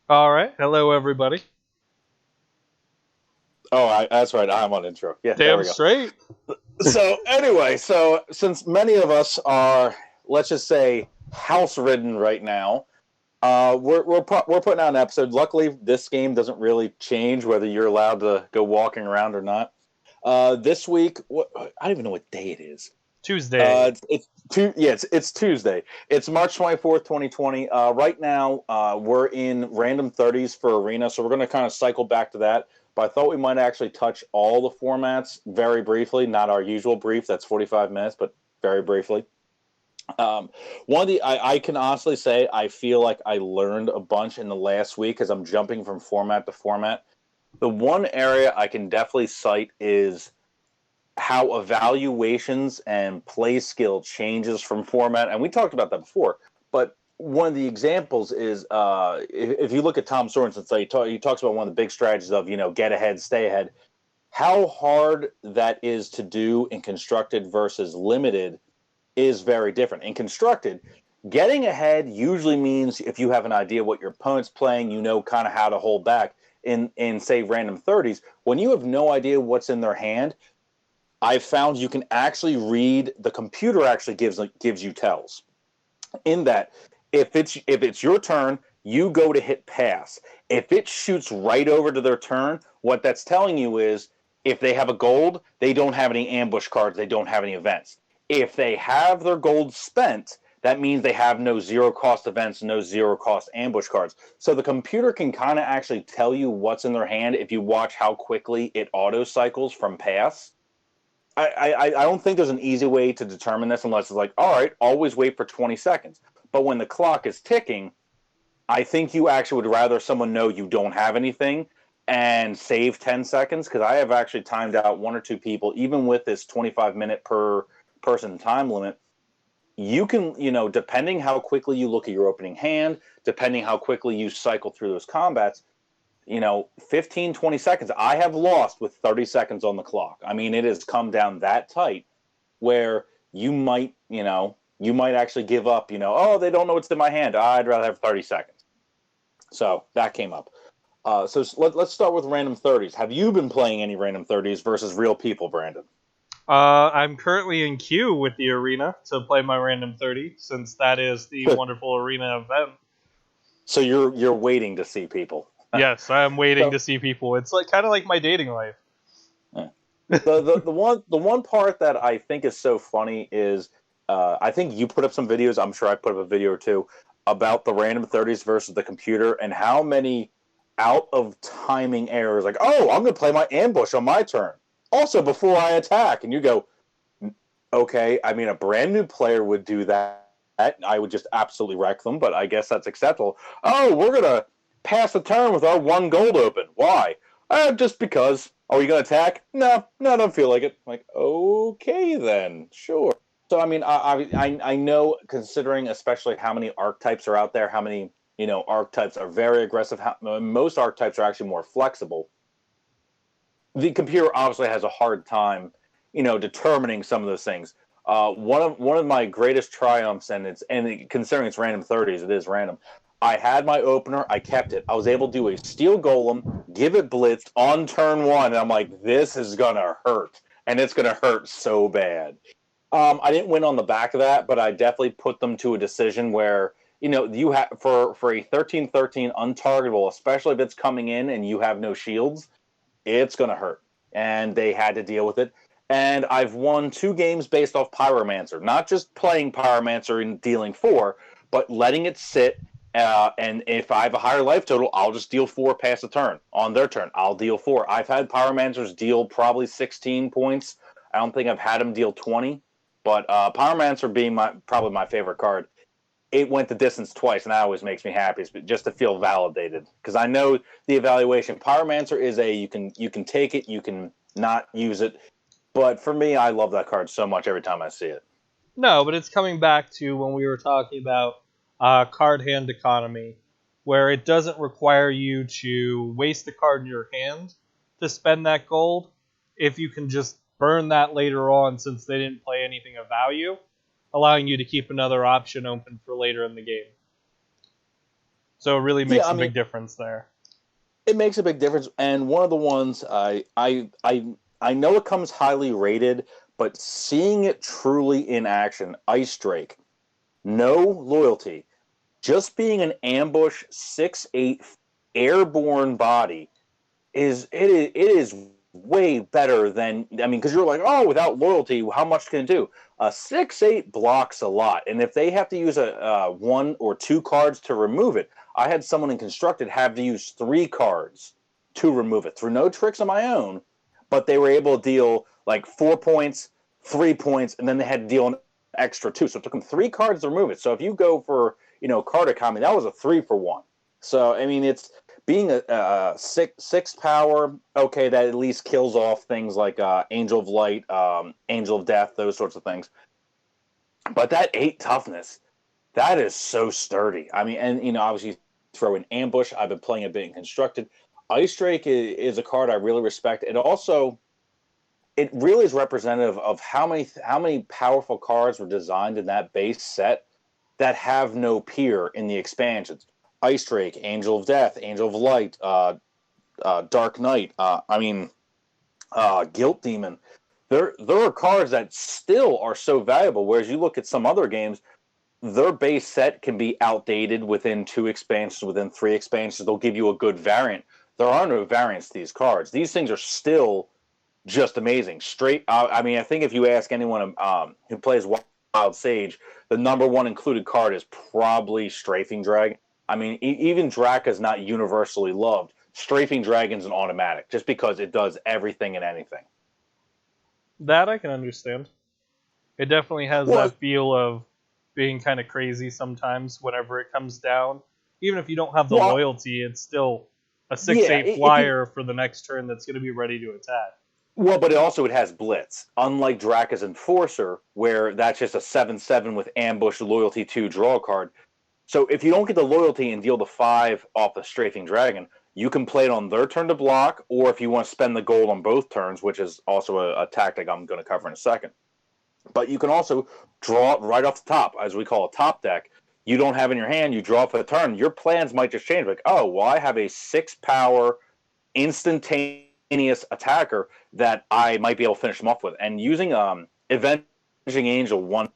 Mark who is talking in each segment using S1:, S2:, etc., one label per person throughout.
S1: All right. Hello, everybody.
S2: Oh, that's right. I'm on intro. Yeah, there
S1: Damn
S2: we go.
S1: straight.
S2: So anyway, since many of us are, let's just say, house ridden right now, we're putting out an episode. Luckily, this game doesn't really change whether you're allowed to go walking around or not. This week, I don't even know what day it is.
S1: Tuesday.
S2: It's Tuesday. It's March 24th, 2020. Right now, we're in random 30s for Arena, so we're going to kind of cycle back to that. But I thought we might actually touch all the formats very briefly, not our usual brief. That's 45 minutes, but very briefly. Um, I can honestly say I feel like I learned a bunch in the last week as I'm jumping from format to format. The one area I can definitely cite is how evaluations and play skill changes from format, and we talked about that before. But one of the examples is if you look at Tom Sorensen, so he talks about one of the big strategies of get ahead, stay ahead. How hard that is to do in constructed versus limited is very different. In constructed, getting ahead usually means if you have an idea what your opponent's playing, you know kind of how to hold back. In say random 30s, when you have no idea what's in their hand, I've found you can actually read the computer actually gives you tells in that if it's your turn, you go to hit pass. If it shoots right over to their turn, what that's telling you is if they have a gold, they don't have any ambush cards, they don't have any events. If they have their gold spent, that means they have no zero cost events, no zero cost ambush cards. So the computer can kind of actually tell you what's in their hand if you watch how quickly it auto cycles from pass. I don't think there's an easy way to determine this unless it's like, all right, always wait for 20 seconds. But when the clock is ticking, I think you actually would rather someone know you don't have anything and save 10 seconds because I have actually timed out one or two people, even with this 25-minute per person time limit. You can, depending how quickly you look at your opening hand, depending how quickly you cycle through those combats, 15, 20 seconds. I have lost with 30 seconds on the clock. I mean, it has come down that tight where you might actually give up, oh, they don't know what's in my hand. I'd rather have 30 seconds. So that came up. Let's start with random 30s. Have you been playing any random 30s versus real people, Brandon?
S1: I'm currently in queue with the arena to play my random 30, since that is the wonderful arena event.
S2: So you're waiting to see people.
S1: Yes, I am waiting
S2: So
S1: to see people. It's like kind of like my dating life.
S2: yeah. The one part that I think is so funny is I think you put up some videos. I'm sure I put up a video or two about the random 30s versus the computer and how many out of timing errors. Like, oh, I'm going to play my ambush on my turn. Also, before I attack, and you go, okay. I mean, a brand new player would do that. I would just absolutely wreck them, but I guess that's acceptable. Oh, we're gonna pass the turn with our one gold open. Why? Just because. Are you gonna attack? No, no, I don't feel like it. I'm like, okay, then, sure. So I mean, I know considering especially how many archetypes are out there, how many archetypes are very aggressive. Most archetypes are actually more flexible. The computer obviously has a hard time, determining some of those things. One of my greatest triumphs, and considering it's random 30s, it is random. I had my opener, I kept it. I was able to do a steel golem, give it blitzed on turn one, and I'm like, this is gonna hurt, and it's gonna hurt so bad. I didn't win on the back of that, but I definitely put them to a decision where you have for a 13-13 untargetable, especially if it's coming in and you have no shields, it's going to hurt. And they had to deal with it. And I've won 2 games based off Pyromancer, not just playing Pyromancer and dealing 4, but letting it sit. And if I have a higher life total, I'll just deal 4 past the turn. On their turn, I'll deal 4. I've had Pyromancers deal probably 16 points. I don't think I've had them deal 20. But Pyromancer being probably my favorite card, it went the distance twice, and that always makes me happy, just to feel validated. Because I know the evaluation. Pyromancer is you can take it, you can not use it, but for me, I love that card so much every time I see it.
S1: No, but it's coming back to when we were talking about card hand economy, where it doesn't require you to waste the card in your hand to spend that gold. If you can just burn that later on, since they didn't play anything of value, allowing you to keep another option open for later in the game. So it really
S2: Yeah,
S1: makes
S2: I
S1: a
S2: mean,
S1: big difference there.
S2: it makes a big difference. And one of the ones I know it comes highly rated, but seeing it truly in action, Ice Drake, no loyalty, just being an ambush 6'8" airborne body it is way better than, I mean, because you're like, oh, without loyalty, how much can it do? A 6'8" blocks a lot, and if they have to use a one or two cards to remove it, I had someone in constructed have to use 3 cards to remove it through no tricks of my own, but they were able to deal like 4 points, 3 points, and then they had to deal an extra two. So it took them 3 cards to remove it. So if you go for card economy, that was a 3-for-1. So I mean, it's being a six power, okay, that at least kills off things like Angel of Light, Angel of Death, those sorts of things. But that 8 toughness, that is so sturdy. I mean, and obviously throw in ambush. I've been playing a bit in constructed. Ice Drake is a card I really respect. It really is representative of how many powerful cards were designed in that base set that have no peer in the expansions. Ice Drake, Angel of Death, Angel of Light, Dark Knight. Guilt Demon. There are cards that still are so valuable. Whereas you look at some other games, their base set can be outdated within 2 expansions, within 3 expansions. They'll give you a good variant. There are no variants to these cards. These things are still just amazing. Straight. I mean, I think if you ask anyone who plays Wild Sage, the #1 included card is probably Strafing Dragon. I mean, even Draka is not universally loved. Strafing Dragon's an automatic, just because it does everything and anything.
S1: That I can understand. It definitely has
S2: Well,
S1: that feel of being kind of crazy sometimes whenever it comes down. Even if you don't have the
S2: well,
S1: loyalty, it's still a six
S2: yeah.
S1: eight
S2: If you
S1: flyer for the next turn that's going to be ready to attack.
S2: But it has Blitz, unlike Draka's Enforcer, where that's just a 7/7 with ambush, loyalty 2, draw a card. So if you don't get the loyalty and deal the 5 off the Strafing Dragon, you can play it on their turn to block, or if you want to spend the gold on both turns, which is also a tactic I'm going to cover in a second. But you can also draw it right off the top, as we call a top deck. You don't have in your hand, you draw for the turn. Your plans might just change. Like, oh, well, I have a 6-power instantaneous attacker that I might be able to finish them off with. And using Avenging Angel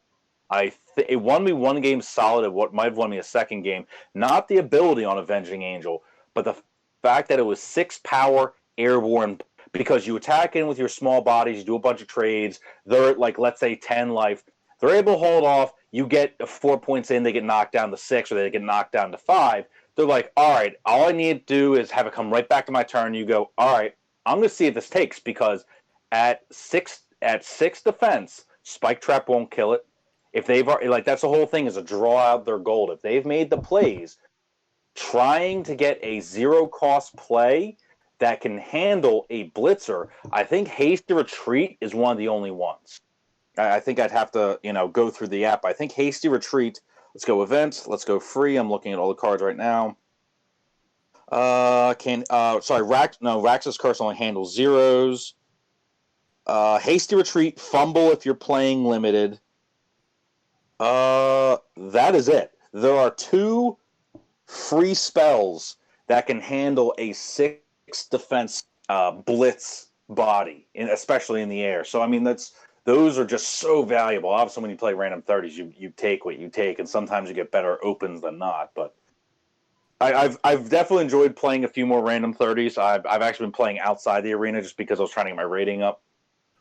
S2: it won me one game solid of what might have won me a second game. Not the ability on Avenging Angel, but the fact that it was 6-power airborne, because you attack in with your small bodies, you do a bunch of trades, they're at, like, let's say 10 life. They're able to hold off, you get 4 points in, they get knocked down to 6, or they get knocked down to 5. They're like, all right, all I need to do is have it come right back to my turn. You go, all right, I'm going to see if this takes, because at six defense, Spike Trap won't kill it. If they've already, like, that's the whole thing, is to draw out their gold. If they've made the plays, trying to get a 0-cost play that can handle a blitzer, I think Hasty Retreat is one of the only ones. I think I'd have to, go through the app. I think Hasty Retreat. Let's go events. Let's go free. I'm looking at all the cards right now. Rax's Curse only handles 0s. Hasty Retreat, Fumble if you're playing limited. That is it. There are 2 free spells that can handle a 6 defense blitz body, especially in the air. So I mean, those are just so valuable. Obviously, when you play random 30s, you take what you take, and sometimes you get better opens than not. But I've definitely enjoyed playing a few more random 30s. I've actually been playing outside the arena just because I was trying to get my rating up.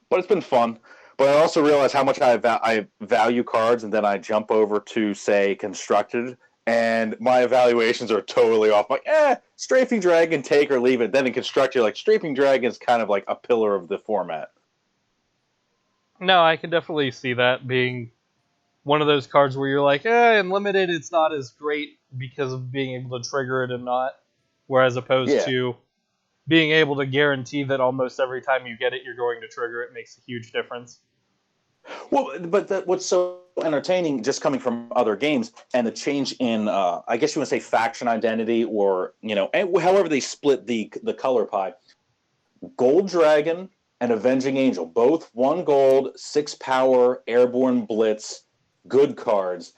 S2: But it's been fun. But I also realize how much I value cards, and then I jump over to, say, constructed, and my evaluations are totally off. I'm like, Strafing Dragon, take or leave it. Then in constructed, like, Strafing Dragon is kind of like a pillar of the format.
S1: No, I can definitely see that being one of those cards where you're like, in limited it's not as great because of being able to trigger it and not. Whereas opposed
S2: Yeah.
S1: to being able to guarantee that almost every time you get it, you're going to trigger it makes a huge difference.
S2: Well, but what's so entertaining, just coming from other games, and the change in, I guess you want to say, faction identity, or however they split the color pie. Gold Dragon and Avenging Angel, both 1 gold, 6-power, airborne blitz, good cards.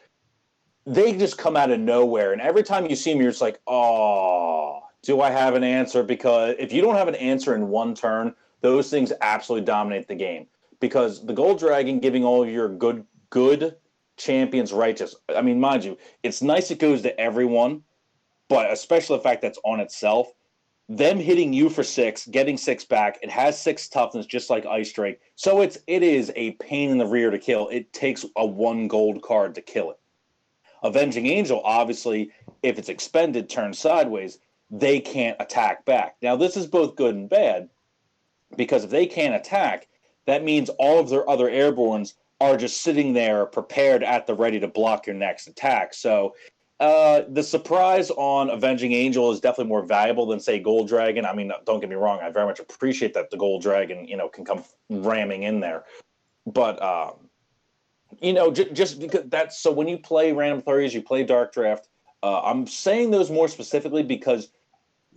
S2: they just come out of nowhere. And every time you see them, you're just like, oh, do I have an answer? Because if you don't have an answer in one turn, those things absolutely dominate the game. Because the Gold Dragon giving all of your good champions righteous. I mean, mind you, it's nice it goes to everyone, but especially the fact that's on itself. Them hitting you for 6, getting 6 back. It has 6 toughness, just like Ice Drake. So it is a pain in the rear to kill. It takes a 1 gold card to kill it. Avenging Angel, obviously, if it's expended, turns sideways, they can't attack back. Now, this is both good and bad, because if they can't attack, that means all of their other airborns are just sitting there prepared at the ready to block your next attack. So the surprise on Avenging Angel is definitely more valuable than, say, Gold Dragon. I mean, don't get me wrong, I very much appreciate that the Gold Dragon, can come ramming in there. But just because that's so when you play random 30s, you play Dark Draft. I'm saying those more specifically because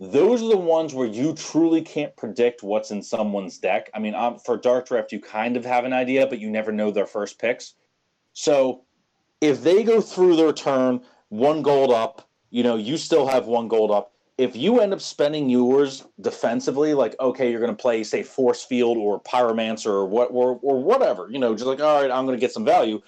S2: those are the ones where you truly can't predict what's in someone's deck. I mean, for Dark Draft, you kind of have an idea, but you never know their first picks. So if they go through their turn 1 gold up, you still have 1 gold up. If you end up spending yours defensively, like, okay, you're going to play, say, Force Field or Pyromancer or whatever, just like, all right, I'm going to get some value.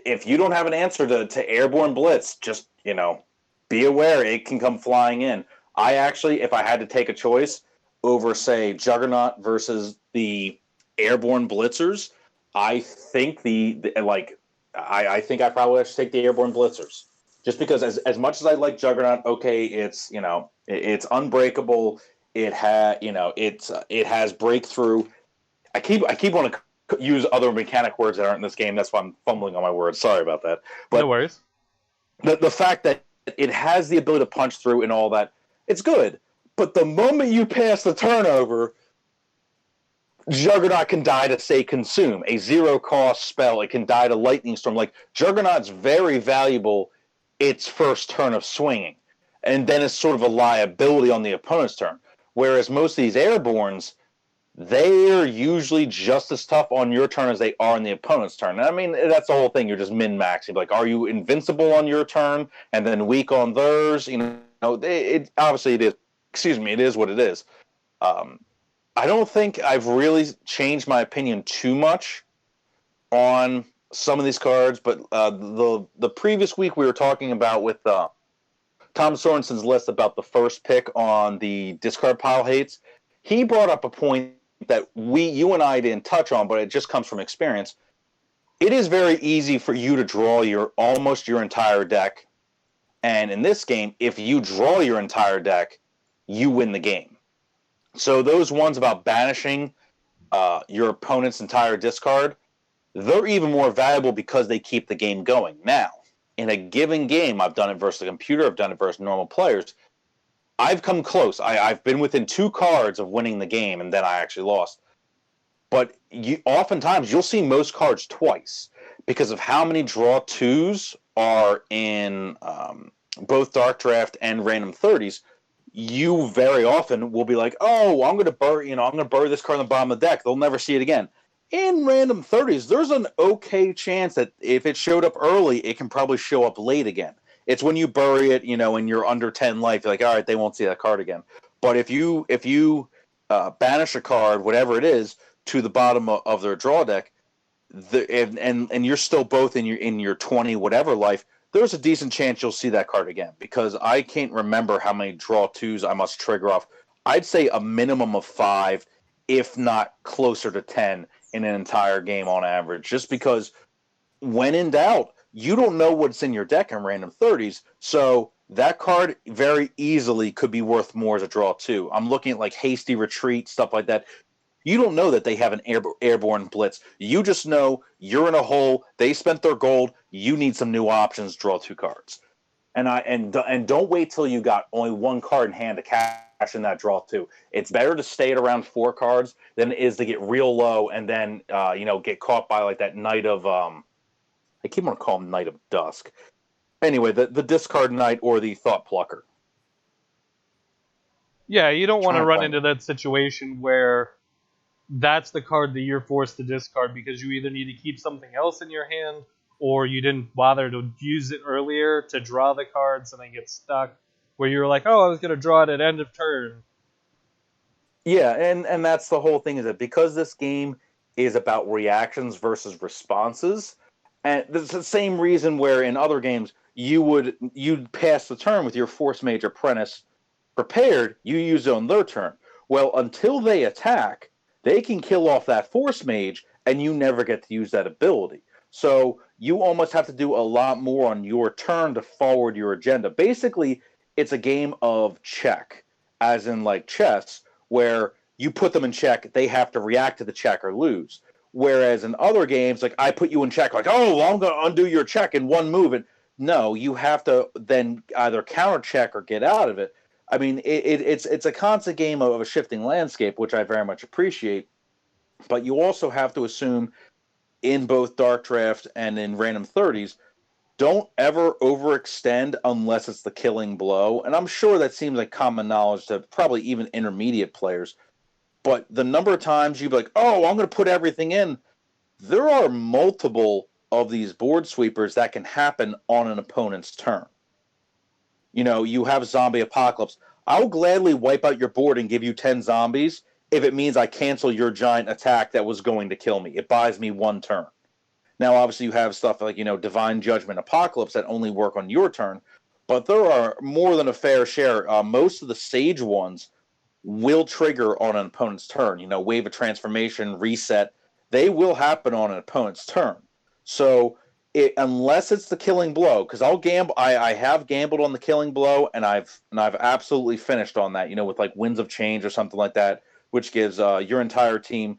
S2: If you don't have an answer to Airborne Blitz, just, be aware it can come flying in. I actually, if I had to take a choice over, say, Juggernaut versus the Airborne Blitzers, I think I think I probably have to take the Airborne Blitzers. Just because as much as I like Juggernaut, okay, it's it's unbreakable. It has breakthrough. I keep wanting to use other mechanic words that aren't in this game. That's why I'm fumbling on my words. Sorry about that. But
S1: no worries.
S2: The fact that it has the ability to punch through and all that, it's good. But the moment you pass the turnover, Juggernaut can die to, say, Consume, a 0-cost spell. It can die to Lightning Storm. Like, Juggernaut's very valuable its first turn of swinging, and then it's sort of a liability on the opponent's turn. Whereas most of these Airborns, they're usually just as tough on your turn as they are on the opponent's turn. And I mean, that's the whole thing. You're just min-maxing. Like, are you invincible on your turn and then weak on theirs? Obviously it is. Excuse me, it is what it is. I don't think I've really changed my opinion too much on some of these cards, but the previous week we were talking about with Tom Sorensen's list about the first pick on the discard pile hates. He brought up a point that you and I didn't touch on, but it just comes from experience. It is very easy for you to draw almost your entire deck, and in this game, if you draw your entire deck, you win the game. So those ones about banishing your opponent's entire discard, they're even more valuable because they keep the game going. Now, in a given game, I've done it versus the computer, I've done it versus normal players, I've come close. I've been within 2 cards of winning the game, and then I actually lost. But oftentimes, you'll see most cards twice because of how many draw 2s are in both Dark Draft and Random 30s. You very often will be like, oh, I'm going to bury this card on the bottom of the deck. They'll never see it again. In Random 30s, there's an okay chance that if it showed up early, it can probably show up late again. It's when you bury it, and you're under 10 life, you're like, all right, they won't see that card again. But if you banish a card, whatever it is, to the bottom of their draw deck, and you're still both in your 20 whatever life, there's a decent chance you'll see that card again. Because I can't remember how many draw 2s I must trigger off. I'd say a minimum of 5, if not closer to 10 in an entire game on average. Just because when in doubt, you don't know what's in your deck in Random 30s, so that card very easily could be worth more as a draw 2. I'm looking at like Hasty Retreat, stuff like that. You don't know that they have an airborne blitz. You just know you're in a hole. They spent their gold. You need some new options. Draw 2 cards, and don't wait till you got only 1 card in hand to cash in that draw 2. It's better to stay at around 4 cards than it is to get real low and then get caught by like that Knight of I keep on calling him Knight of Dusk. Anyway, the discard knight or the thought plucker.
S1: Yeah, you don't want to
S2: Trying to
S1: run
S2: find
S1: into that situation where that's the card that you're forced to discard because you either need to keep something else in your hand or you didn't bother to use it earlier to draw the cards and they get stuck, where you're like, oh, I was going to draw it at end of turn.
S2: Yeah, and that's the whole thing, is that because this game is about reactions versus responses, and it's the same reason where in other games you'd pass the turn with your Force Mage Apprentice prepared, you use it on their turn. Well, until they attack, they can kill off that Force Mage, and you never get to use that ability. So you almost have to do a lot more on your turn to forward your agenda. Basically, it's a game of check, as in like chess, where you put them in check, they have to react to the check or lose. Whereas in other games, like I put you in check, like, oh, well, I'm going to undo your check in one move. And no, you have to then either counter check or get out of it. I mean, it's a constant game of a shifting landscape, which I very much appreciate. But you also have to assume in both Dark Draft and in Random 30s, don't ever overextend unless it's the killing blow. And I'm sure that seems like common knowledge to probably even intermediate players. But the number of times you'd be like, oh, I'm going to put everything in, there are multiple of these board sweepers that can happen on an opponent's turn. You know, you have zombie apocalypse. I'll gladly wipe out your board and give you 10 zombies if it means I cancel your giant attack that was going to kill me. It buys me one turn. Now, obviously, you have stuff like, Divine Judgment Apocalypse that only work on your turn, but there are more than a fair share. Most of the Sage ones will trigger on an opponent's turn. Wave of Transformation, Reset, they will happen on an opponent's turn. So, unless it's the killing blow, because I'll gamble. I have gambled on the killing blow, and I've absolutely finished on that. With like Winds of Change or something like that, which gives your entire team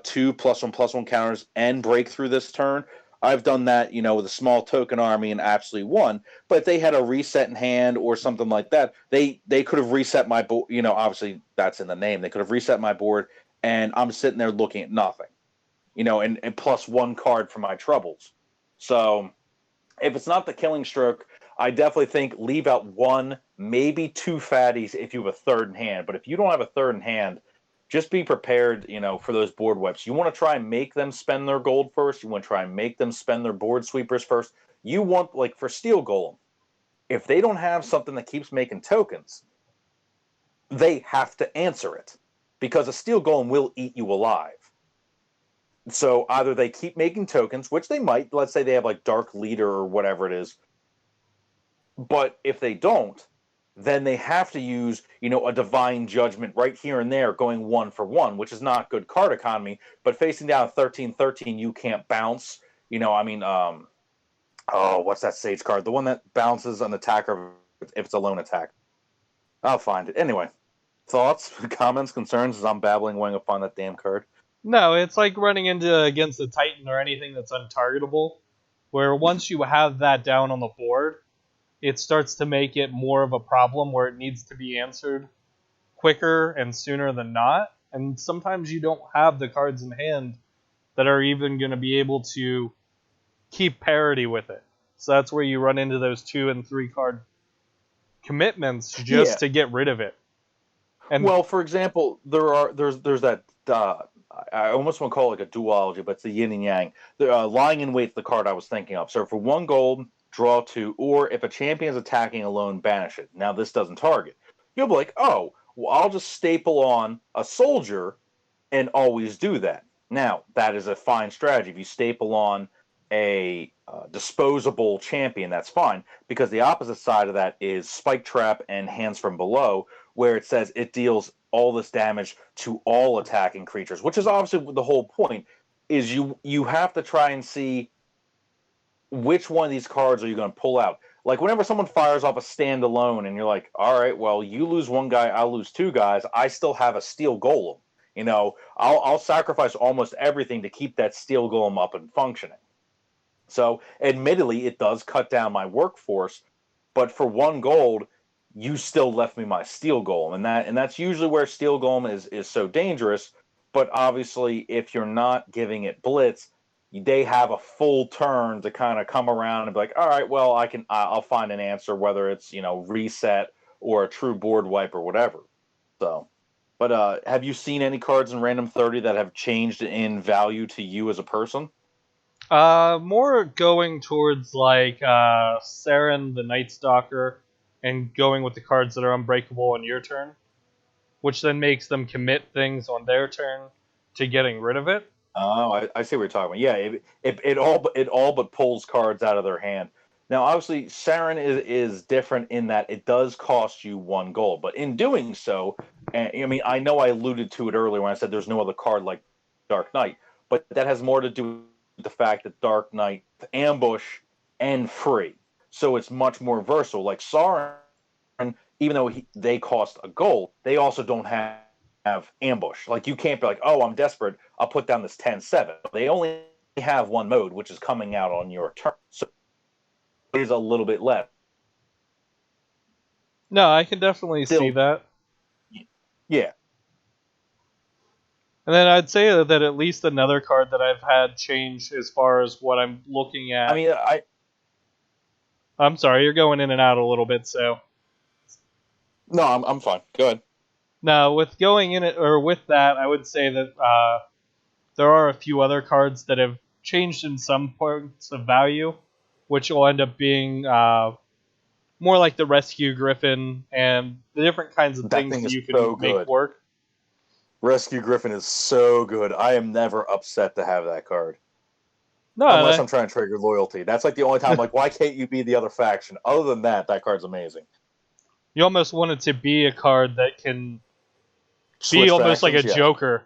S2: 2 +1/+1 counters and breakthrough this turn. I've done that, with a small token army and absolutely won. But if they had a reset in hand or something like that, they could have reset my board. Obviously that's in the name. They could have reset my board, and I'm sitting there looking at nothing. And +1 card for my troubles. So if it's not the killing stroke, I definitely think leave out 1, maybe 2 fatties if you have a third in hand. But if you don't have a third in hand, just be prepared, for those board wipes. You want to try and make them spend their gold first. You want to try and make them spend their board sweepers first. You want, like for Steel Golem, if they don't have something that keeps making tokens, they have to answer it, because a Steel Golem will eat you alive. So either they keep making tokens, which they might, let's say they have like Dark Leader or whatever it is, but if they don't, then they have to use, a Divine Judgment right here and there, going 1 for 1, which is not good card economy. But facing down 13/13, you can't bounce. What's that Sage card? The one that bounces an attacker if it's a lone attack. I'll find it. Anyway, thoughts, comments, concerns as I'm babbling away upon that damn card.
S1: No, it's like running against a Titan or anything that's untargetable, where once you have that down on the board, it starts to make it more of a problem where it needs to be answered quicker and sooner than not. And sometimes you don't have the cards in hand that are even going to be able to keep parity with it. So that's where you run into those 2 and 3 card commitments just to get rid of it. And
S2: well, for example, there's that I almost want to call it like a duology, but it's the yin and yang. Lying in Wait's the card I was thinking of. So for 1 gold, draw 2, or if a champion is attacking alone, banish it. Now this doesn't target. You'll be like, oh, well, I'll just staple on a soldier and always do that. Now, that is a fine strategy. If you staple on a disposable champion, that's fine, because the opposite side of that is Spike Trap and Hands from Below, where it says it deals all this damage to all attacking creatures, which is obviously the whole point, is you have to try and see which one of these cards are you going to pull out. Like whenever someone fires off a standalone and you're like, all right, well, you lose 1 guy, I'll lose 2 guys, I still have a Steel Golem. I'll sacrifice almost everything to keep that Steel Golem up and functioning. So, admittedly, it does cut down my workforce, but for 1 gold, you still left me my Steel Golem, and that's usually where Steel Golem is so dangerous. But obviously, if you're not giving it Blitz, they have a full turn to kind of come around and be like, all right, well, I'll find an answer, whether it's reset or a true board wipe or whatever. So, but have you seen any cards in Random 30 that have changed in value to you as a person?
S1: More going towards like Saren the Night Stalker and going with the cards that are unbreakable on your turn, which then makes them commit things on their turn to getting rid of it.
S2: Oh, I see what you're talking about. Yeah, it all but pulls cards out of their hand. Now, obviously, Saren is different in that it does cost you 1 gold, but in doing so, and I mean, I know I alluded to it earlier when I said there's no other card like Dark Knight, but that has more to do with the fact that Dark Knight ambush and free, so it's much more versatile. Like Saren, even though they cost a gold, they also don't have ambush. Like you can't be like, oh, I'm desperate, I'll put down this 10-7. They only have one mode, which is coming out on your turn. So it is a little bit less.
S1: No, I can definitely see
S2: Still,
S1: that.
S2: yeah.
S1: And then I'd say that at least another card that I've had change as far as what I'm looking
S2: I
S1: at.
S2: mean,
S1: I'm sorry, you're going in and out a little bit, so.
S2: no, I'm fine. Go ahead.
S1: Now, with going in it, or with that, I would say that there are a few other cards that have changed in some points of value, which will end up being more like the Rescue Griffin and the different kinds of
S2: That
S1: things
S2: thing
S1: that
S2: is
S1: you can
S2: so
S1: make
S2: good.
S1: work.
S2: Rescue Griffin is so good. I am never upset to have that card.
S1: No,
S2: Unless I'm trying to trigger loyalty. That's like the only time I'm like, why can't you be the other faction? Other than that, that card's amazing.
S1: you almost want it to be a card that can be
S2: Switch
S1: almost like a
S2: factions, yeah.
S1: Joker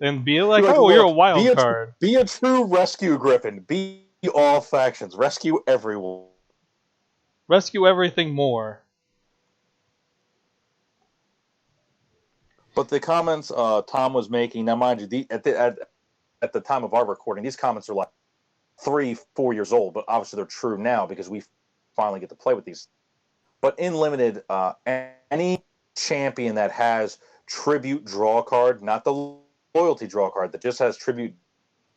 S1: and be like,
S2: You're like,
S1: oh, you're a
S2: look,
S1: wild card.
S2: be a true rescue griffin. Be all factions. Rescue everyone.
S1: Rescue everything more.
S2: But the comments Tom was making, now mind you, at the time of our recording, these comments are like 3-4 years old, but obviously they're true now because we finally get to play with these. But in limited, any champion that has tribute draw card, not the loyalty draw card, that just has tribute,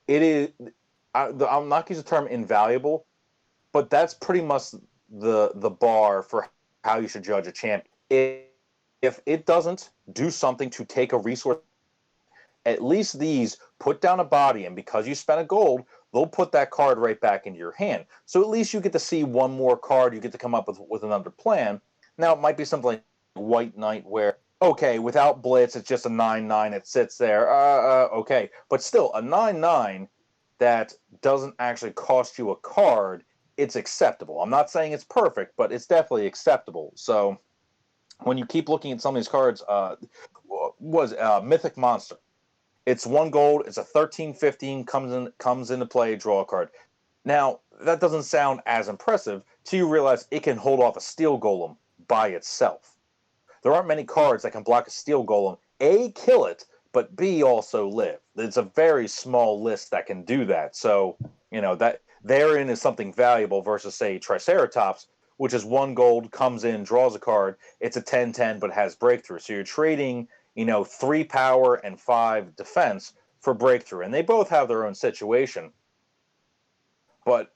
S2: it is. I'm not using the term invaluable, but that's pretty much the bar for how you should judge a champion. If it doesn't do something to take a resource, at least these put down a body, and because you spent a gold, they'll put that card right back into your hand. So at least you get to see one more card. You get to come up with another plan. Now it might be something like White Knight, where okay, without Blitz, it's just a 9/9. It sits there. Okay, but still a 9/9 that doesn't actually cost you a card. It's acceptable. I'm not saying it's perfect, but it's definitely acceptable. So when you keep looking at some of these cards, was Mythic Monster. It's 1 gold. It's a 13/15. Comes into play. Draw a card. Now that doesn't sound as impressive till you realize it can hold off a Steel Golem by itself. There aren't many cards that can block a Steel Golem. A, kill it, but B, also live. It's a very small list that can do that. So that therein is something valuable versus say Triceratops, which is 1 gold, comes in, draws a card. It's a 10/10, but has breakthrough. So you're trading 3 power and 5 defense for breakthrough, and they both have their own situation. But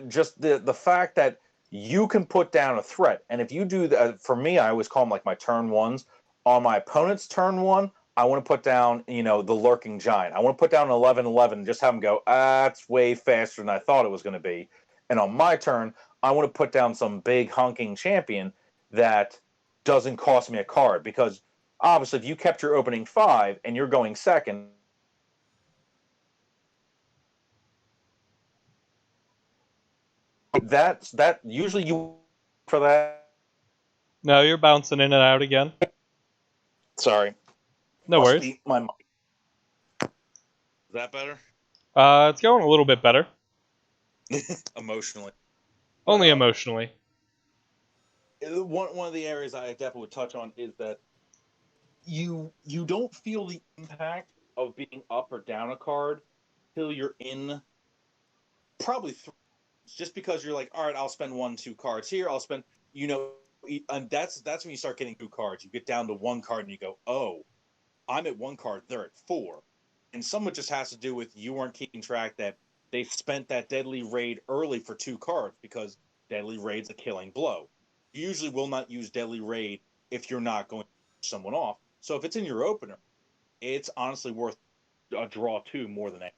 S2: just the fact that you can put down a threat, and if you do that, for me, I always call them like my turn ones. On my opponent's turn one, I want to put down the lurking giant. I want to put down an 11/11 and just have them go, that's way faster than I thought it was going to be. And on my turn, I want to put down some big honking champion that doesn't cost me a card, because obviously if you kept your opening 5 and you're going second, that usually you for that.
S1: No, you're bouncing in and out again.
S2: Sorry,
S1: No
S2: must
S1: worries.
S2: be my mic. Is that better?
S1: It's going a little bit better.
S2: Emotionally, but
S1: Only emotionally.
S2: one of the areas I definitely would touch on is that you don't feel the impact of being up or down a card till you're in probably 3, just because you're like, all right, I'll spend 1-2 cards here. I'll spend, and that's when you start getting 2 cards. You get down to 1 card and you go, oh, I'm at 1 card, they're at 4. And some of it just has to do with you weren't keeping track that they spent that deadly raid early for 2 cards, because deadly raid's a killing blow. You usually will not use deadly raid if you're not going to push someone off. So if it's in your opener, it's honestly worth a draw 2 more than that.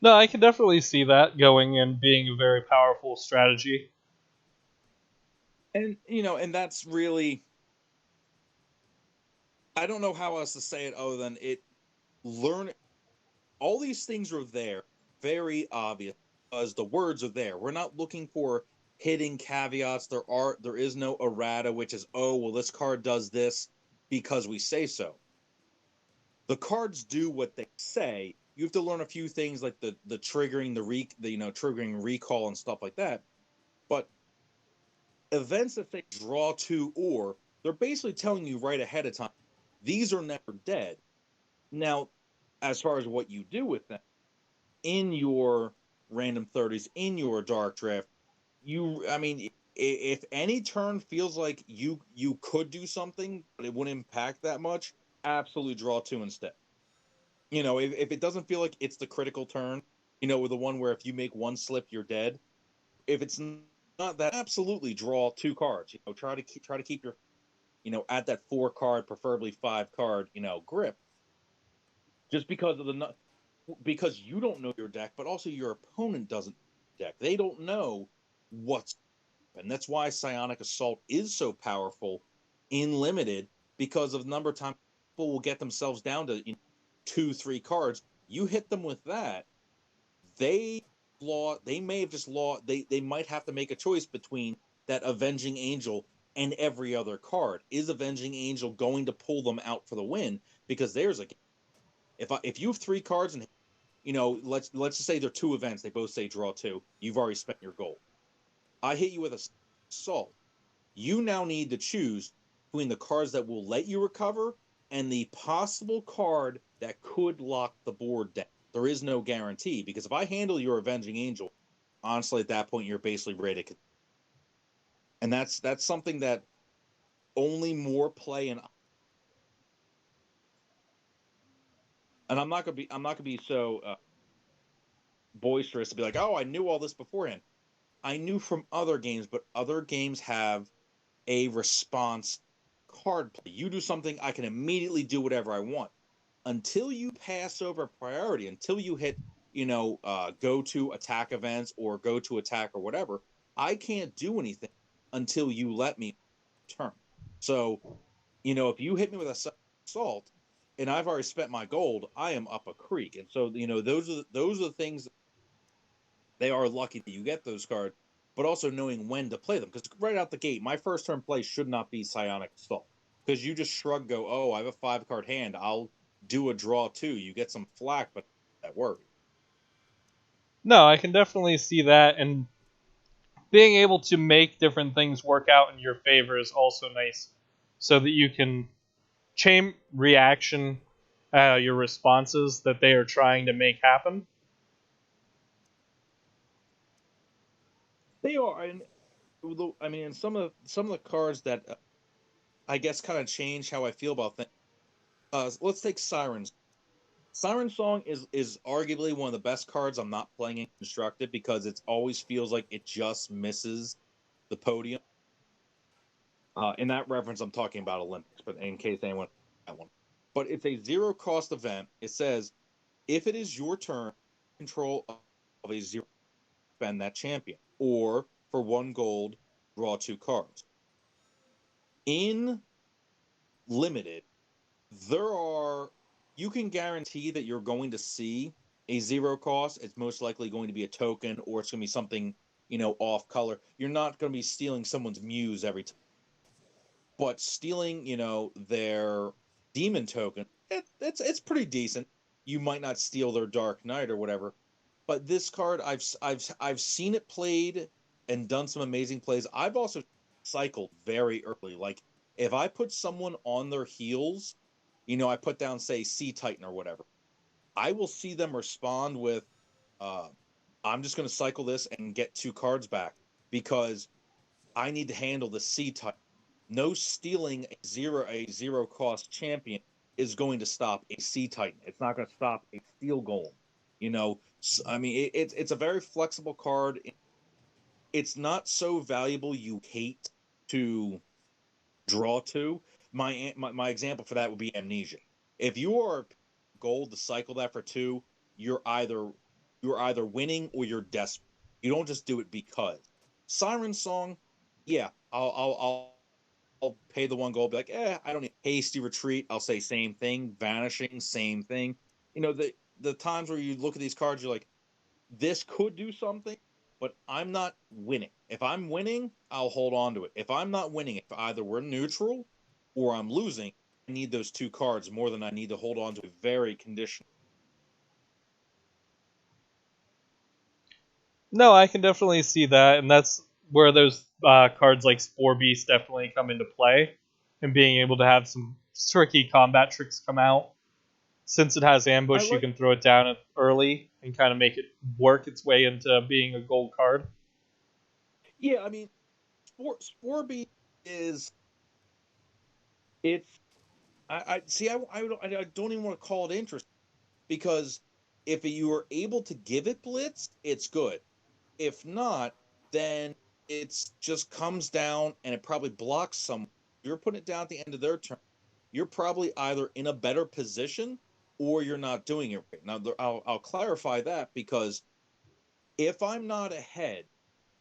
S1: No, I can definitely see that going and being a very powerful strategy.
S2: And and that's really, I don't know how else to say it other than it learn all these things are there, very obvious because the words are there. We're not looking for hidden caveats. There is no errata, which is, oh well, this card does this because we say so. The cards do what they say. You have to learn a few things like the triggering triggering recall and stuff like that. But events that say draw two, or they're basically telling you right ahead of time, these are never dead. Now, as far as what you do with them in your random 30s, in your dark draft, I mean, if any turn feels like you could do something, but it wouldn't impact that much, absolutely draw two instead. If it doesn't feel like it's the critical turn, with the one where if you make one slip, you're dead. If it's not that, absolutely draw two cards. Try to keep your, at that four card, preferably five card, grip. Just because you don't know your deck, but also your opponent doesn't deck. They don't know what's, and that's why Psionic Assault is so powerful in limited, because of the number of times people will get themselves down to two, three cards. You hit them with that, they may have just lost. They might have to make a choice between that Avenging Angel and every other card. Is Avenging Angel going to pull them out for the win? Because there's a, if you have three cards and let's just say they're two events, they both say draw two. You've already spent your gold. I hit you with a assault. You now need to choose between the cards that will let you recover and the possible card that could lock the board down. There is no guarantee, because if I handle your Avenging Angel, honestly, at that point, you're basically ready to. And that's something that only more play and I'm not gonna be so boisterous to be like, oh, I knew all this beforehand. I knew from other games, but other games have a response card play. You do something, I can immediately do whatever I want. Until you pass over priority, until you hit, go to attack events or go to attack or whatever, I can't do anything until you let me turn. So, if you hit me with a assault and I've already spent my gold, I am up a creek. And so, those are the things. They are lucky that you get those cards, but also knowing when to play them. Because right out the gate, my first turn play should not be Psionic Assault. Because you just shrug, go, oh, I have a 5 card hand. I'll do a draw too. You get some flack, but that worry.
S1: No, I can definitely see that, and being able to make different things work out in your favor is also nice, so that you can chain reaction your responses that they are trying to make happen.
S2: They are, and I mean, some of the cards that I guess kind of change how I feel about things. Let's take Sirens. Siren Song is arguably one of the best cards I'm not playing in constructed, because it always feels like it just misses the podium. In that reference, I'm talking about Olympics, but in case anyone that one. But it's a zero cost event. It says if it is your turn, control of a zero, spend that champion, or for one gold, draw two cards. In limited, there are you can guarantee that you're going to see a zero cost. It's most likely going to be a token, or it's going to be something off color. You're not going to be stealing someone's muse every time, but stealing their demon token, it's pretty decent. You might not steal their Dark Knight or whatever, but this card, I've seen it played and done some amazing plays. I've also cycled very early. Like, if I put someone on their heels, I put down, say, Sea Titan or whatever, I will see them respond with, uh, I'm just going to cycle this and get two cards back, because I need to handle the Sea Titan. No stealing a zero cost champion is going to stop a Sea Titan. It's not going to stop a Steel Golem. I mean, it's a very flexible card. It's not so valuable you hate to draw to. My example for that would be Amnesia. If you are gold to cycle that for two, you're either you're either winning or you're desperate. You don't just do it because. Siren Song, yeah, I'll pay the one goal, be like, I don't need hasty retreat. I'll say same thing, vanishing, same thing. The times where you look at these cards, you're like, this could do something, but I'm not winning. If I'm winning, I'll hold on to it. If I'm not winning, if either we're neutral or I'm losing, I need those two cards more than I need to hold on to a very conditional.
S1: No, I can definitely see that, and that's where those cards like Spore Beast definitely come into play, and being able to have some tricky combat tricks come out. Since it has
S2: I
S1: ambush, you
S2: like,
S1: can throw it down early and kind of make it work its way into being a gold card.
S2: yeah, I mean, Sporby is it's I see I don't even want to call it interest because if you are able to give it blitz, it's good. If not, then it's just comes down and it probably blocks some. You're putting it down at the end of their turn. You're probably either in a better position or you're not doing it right. Now, I'll clarify that because if I'm not ahead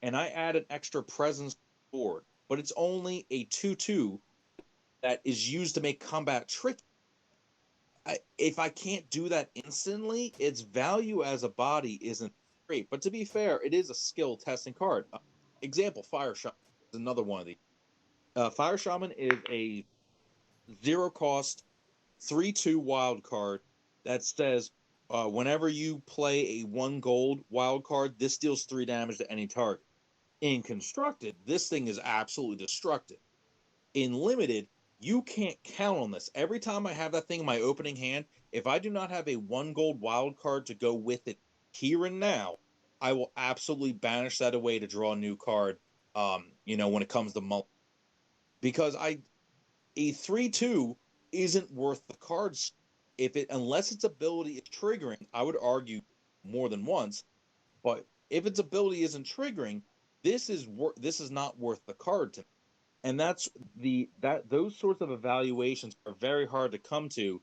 S2: and I add an extra presence board, but it's only a 2/2 that is used to make combat tricky. If I can't do that instantly, its value as a body isn't great. But to be fair, it is a skill testing card. Example: Fire Shaman is another one of these. Fire Shaman is a zero cost 3/2 wild card that says whenever you play a 1 gold wild card, this deals 3 damage to any target. In constructed, this thing is absolutely destructive. In limited, you can't count on this. Every time I have that thing in my opening hand, if I do not have a 1 gold wild card to go with it here and now, I will absolutely banish that away to draw a new card. When it comes to multi, because a 3/2 isn't worth the cards if it unless its ability is triggering. I would argue more than once, but if its ability isn't triggering, this is not worth the card to me. And that's that those sorts of evaluations are very hard to come to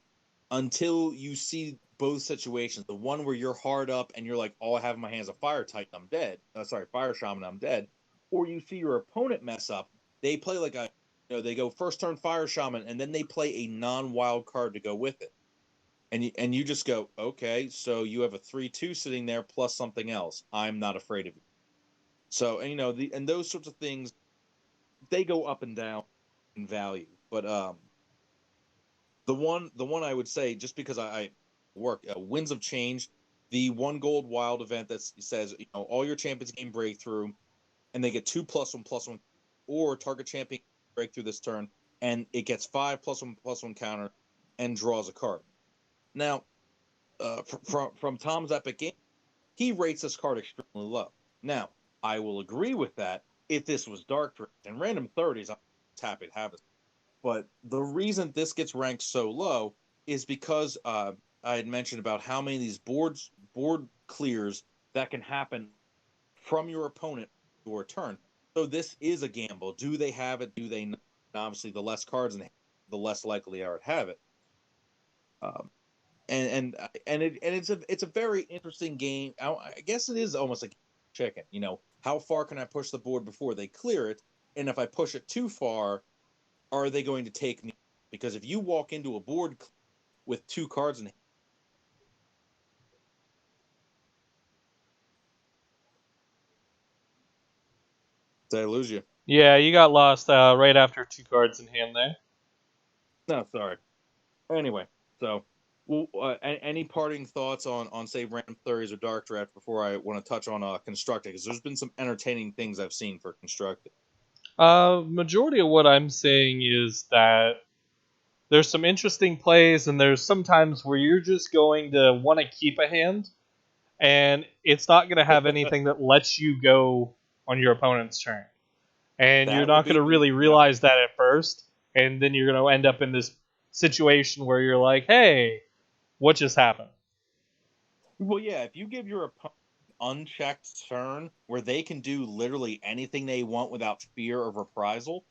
S2: until you see both situations. The one where you're hard up and you're like, all I have in my hands is a fire titan, I'm dead. Fire shaman, I'm dead. Or you see your opponent mess up. They play like they go first turn fire shaman and then they play a non-wild card to go with it. And you just go, okay, so you have a 3/2 sitting there plus something else. I'm not afraid of you. So, and those sorts of things, they go up and down in value. But the one I would say, just because I work Winds of Change, the 1 gold wild event that says all your champions gain breakthrough, and they get 2+1+1, or target champion breakthrough this turn, and it gets 5+1+1 counter and draws a card. Now, from Tom's Epic Game, he rates this card extremely low. Now, I will agree with that if this was Dark Drift. In random 30s, I'm happy to have it. But the reason this gets ranked so low is because I had mentioned about how many of these board clears that can happen from your opponent your turn. So this is a gamble. Do they have it? Do they not? And obviously, the less cards in the hand, the less likely they are to have it. Um, it's a very interesting game. I guess it is almost like chicken. How far can I push the board before they clear it? And if I push it too far, are they going to take me? Because if you walk into a board with 2 cards in hand, did I lose you?
S1: Yeah, you got lost right after 2 cards in hand there.
S2: No, sorry. Anyway, so well, any parting thoughts on say random 30s or dark draft before I want to touch on constructed? Because there's been some entertaining things I've seen for constructed.
S1: Majority of what I'm saying is that there's some interesting plays, and there's sometimes where you're just going to want to keep a hand, and it's not going to have anything that lets you go on your opponent's turn. And you're
S2: That would
S1: not going
S2: be
S1: to
S2: me.
S1: really
S2: Yep.
S1: realize that at first, and then you're going to end up in this situation where you're like, hey, what just happened?
S2: Well, yeah. If you give your opponent an unchecked turn where they can do literally anything they want without fear of reprisal,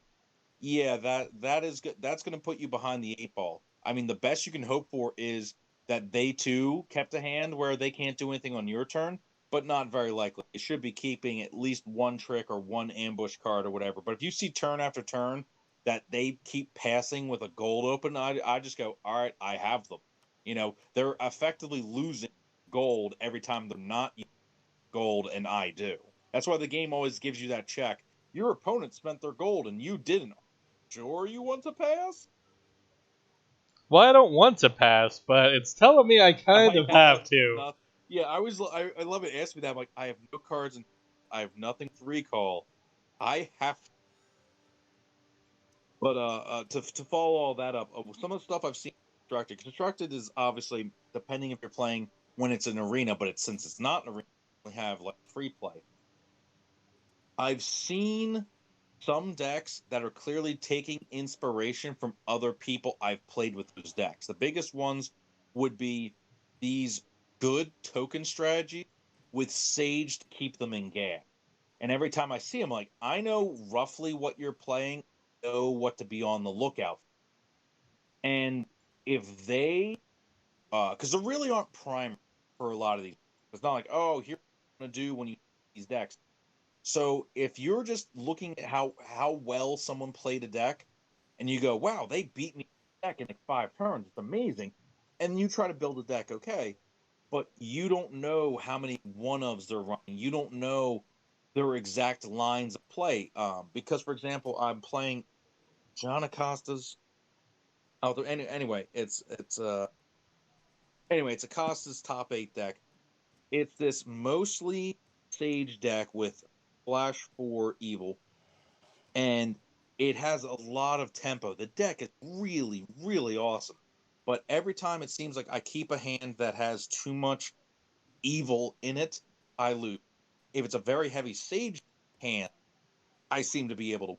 S2: yeah, that is good. That's going to put you behind the 8 ball. I mean, the best you can hope for is that they too kept a hand where they can't do anything on your turn. but not very likely. It should be keeping at least one trick or one ambush card or whatever. But if you see turn after turn that they keep passing with a gold open, I just go, all right, I have them. They're effectively losing gold every time they're not using gold, and I do. That's why the game always gives you that check. Your opponent spent their gold and you didn't. Sure, you want to pass?
S1: Well, I don't want to pass, but it's telling me I kind
S2: I
S1: of
S2: have
S1: have to.
S2: nothing. Yeah, I love it. Ask me that. I'm like, I have no cards and I have nothing to recall. I have to. But to follow all that up, some of the stuff I've seen constructed. Constructed is obviously depending if you're playing when it's an arena, but since it's not an arena, we have like free play. I've seen some decks that are clearly taking inspiration from other people I've played with those decks. The biggest ones would be these good token strategies with Sage to keep them in gas. And every time I see them, like, I know roughly what you're playing, know what to be on the lookout for. And if they, because there really aren't prime for a lot of these. It's not like, oh, here's what I'm going to do when you these decks. So if you're just looking at how well someone played a deck, and you go, "Wow, they beat me deck in like 5 turns. It's amazing," and you try to build a deck, okay, but you don't know how many one ofs they're running. You don't know their exact lines of play. Because for example, I'm playing John Acosta's. Oh, anyway, it's Acosta's top 8 deck. It's this mostly Sage deck with Flash for Evil, and it has a lot of tempo. The deck is really, really awesome. But every time it seems like I keep a hand that has too much evil in it, I lose. If it's a very heavy Sage hand, I seem to be able to,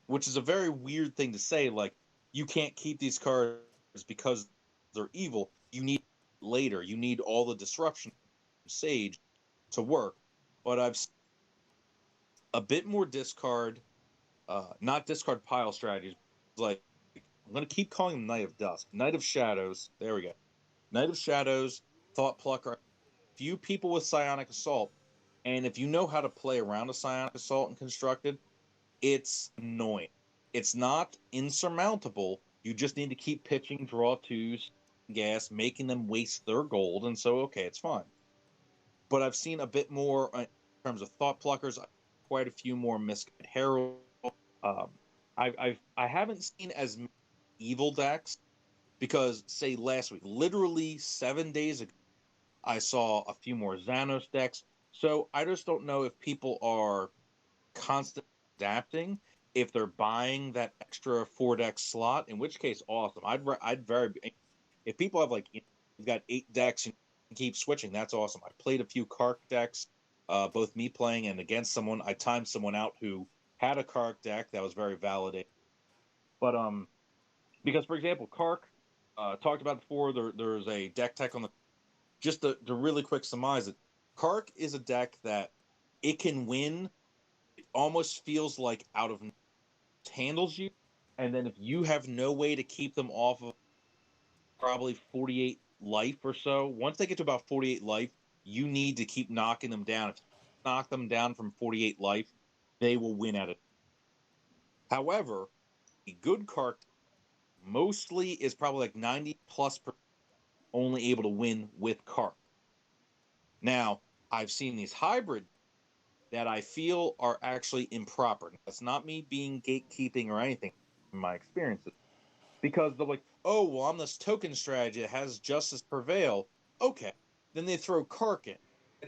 S2: which is a very weird thing to say. Like, you can't keep these cards because they're evil. You need later. You need all the disruption from Sage to work. But I've a bit more discard, not discard pile strategies. Like, I'm going to keep calling them Knight of Dusk, Knight of Shadows. There we go. Knight of Shadows, Thought Plucker. Few people with Psionic Assault, and if you know how to play around a Psionic Assault and Constructed, it's annoying. It's not insurmountable. You just need to keep pitching, draw twos, gas, making them waste their gold, and so okay, it's fine. But I've seen a bit more in terms of Thought Pluckers. Quite a few more Misguided Herald. Um, I haven't seen as many evil decks because, say, last week, literally 7 days ago, I saw a few more Xanos decks. So I just don't know if people are constantly adapting, if they're buying that extra 4 deck slot. In which case, awesome. I'd very if people have like you've got 8 decks and keep switching, that's awesome. I played a few Kark decks, both me playing and against someone. I timed someone out who had a Kark deck that was very validated. But because for example, Kark talked about before, there's a deck tech on the just to really quick surmise it. Kark is a deck that it can win. It almost feels like out of handles you, and then if you have no way to keep them off of probably 48 life or so, once they get to about 48 life, you need to keep knocking them down. If you knock them down from 48 life, they will win at it. However, a good Kark mostly is probably like 90 plus only able to win with Kark. Now, I've seen these hybrid that I feel are actually improper. That's not me being gatekeeping or anything in my experiences. Because they're like, oh, well, I'm this token strategy that has justice prevail. Okay. Then they throw Kark in.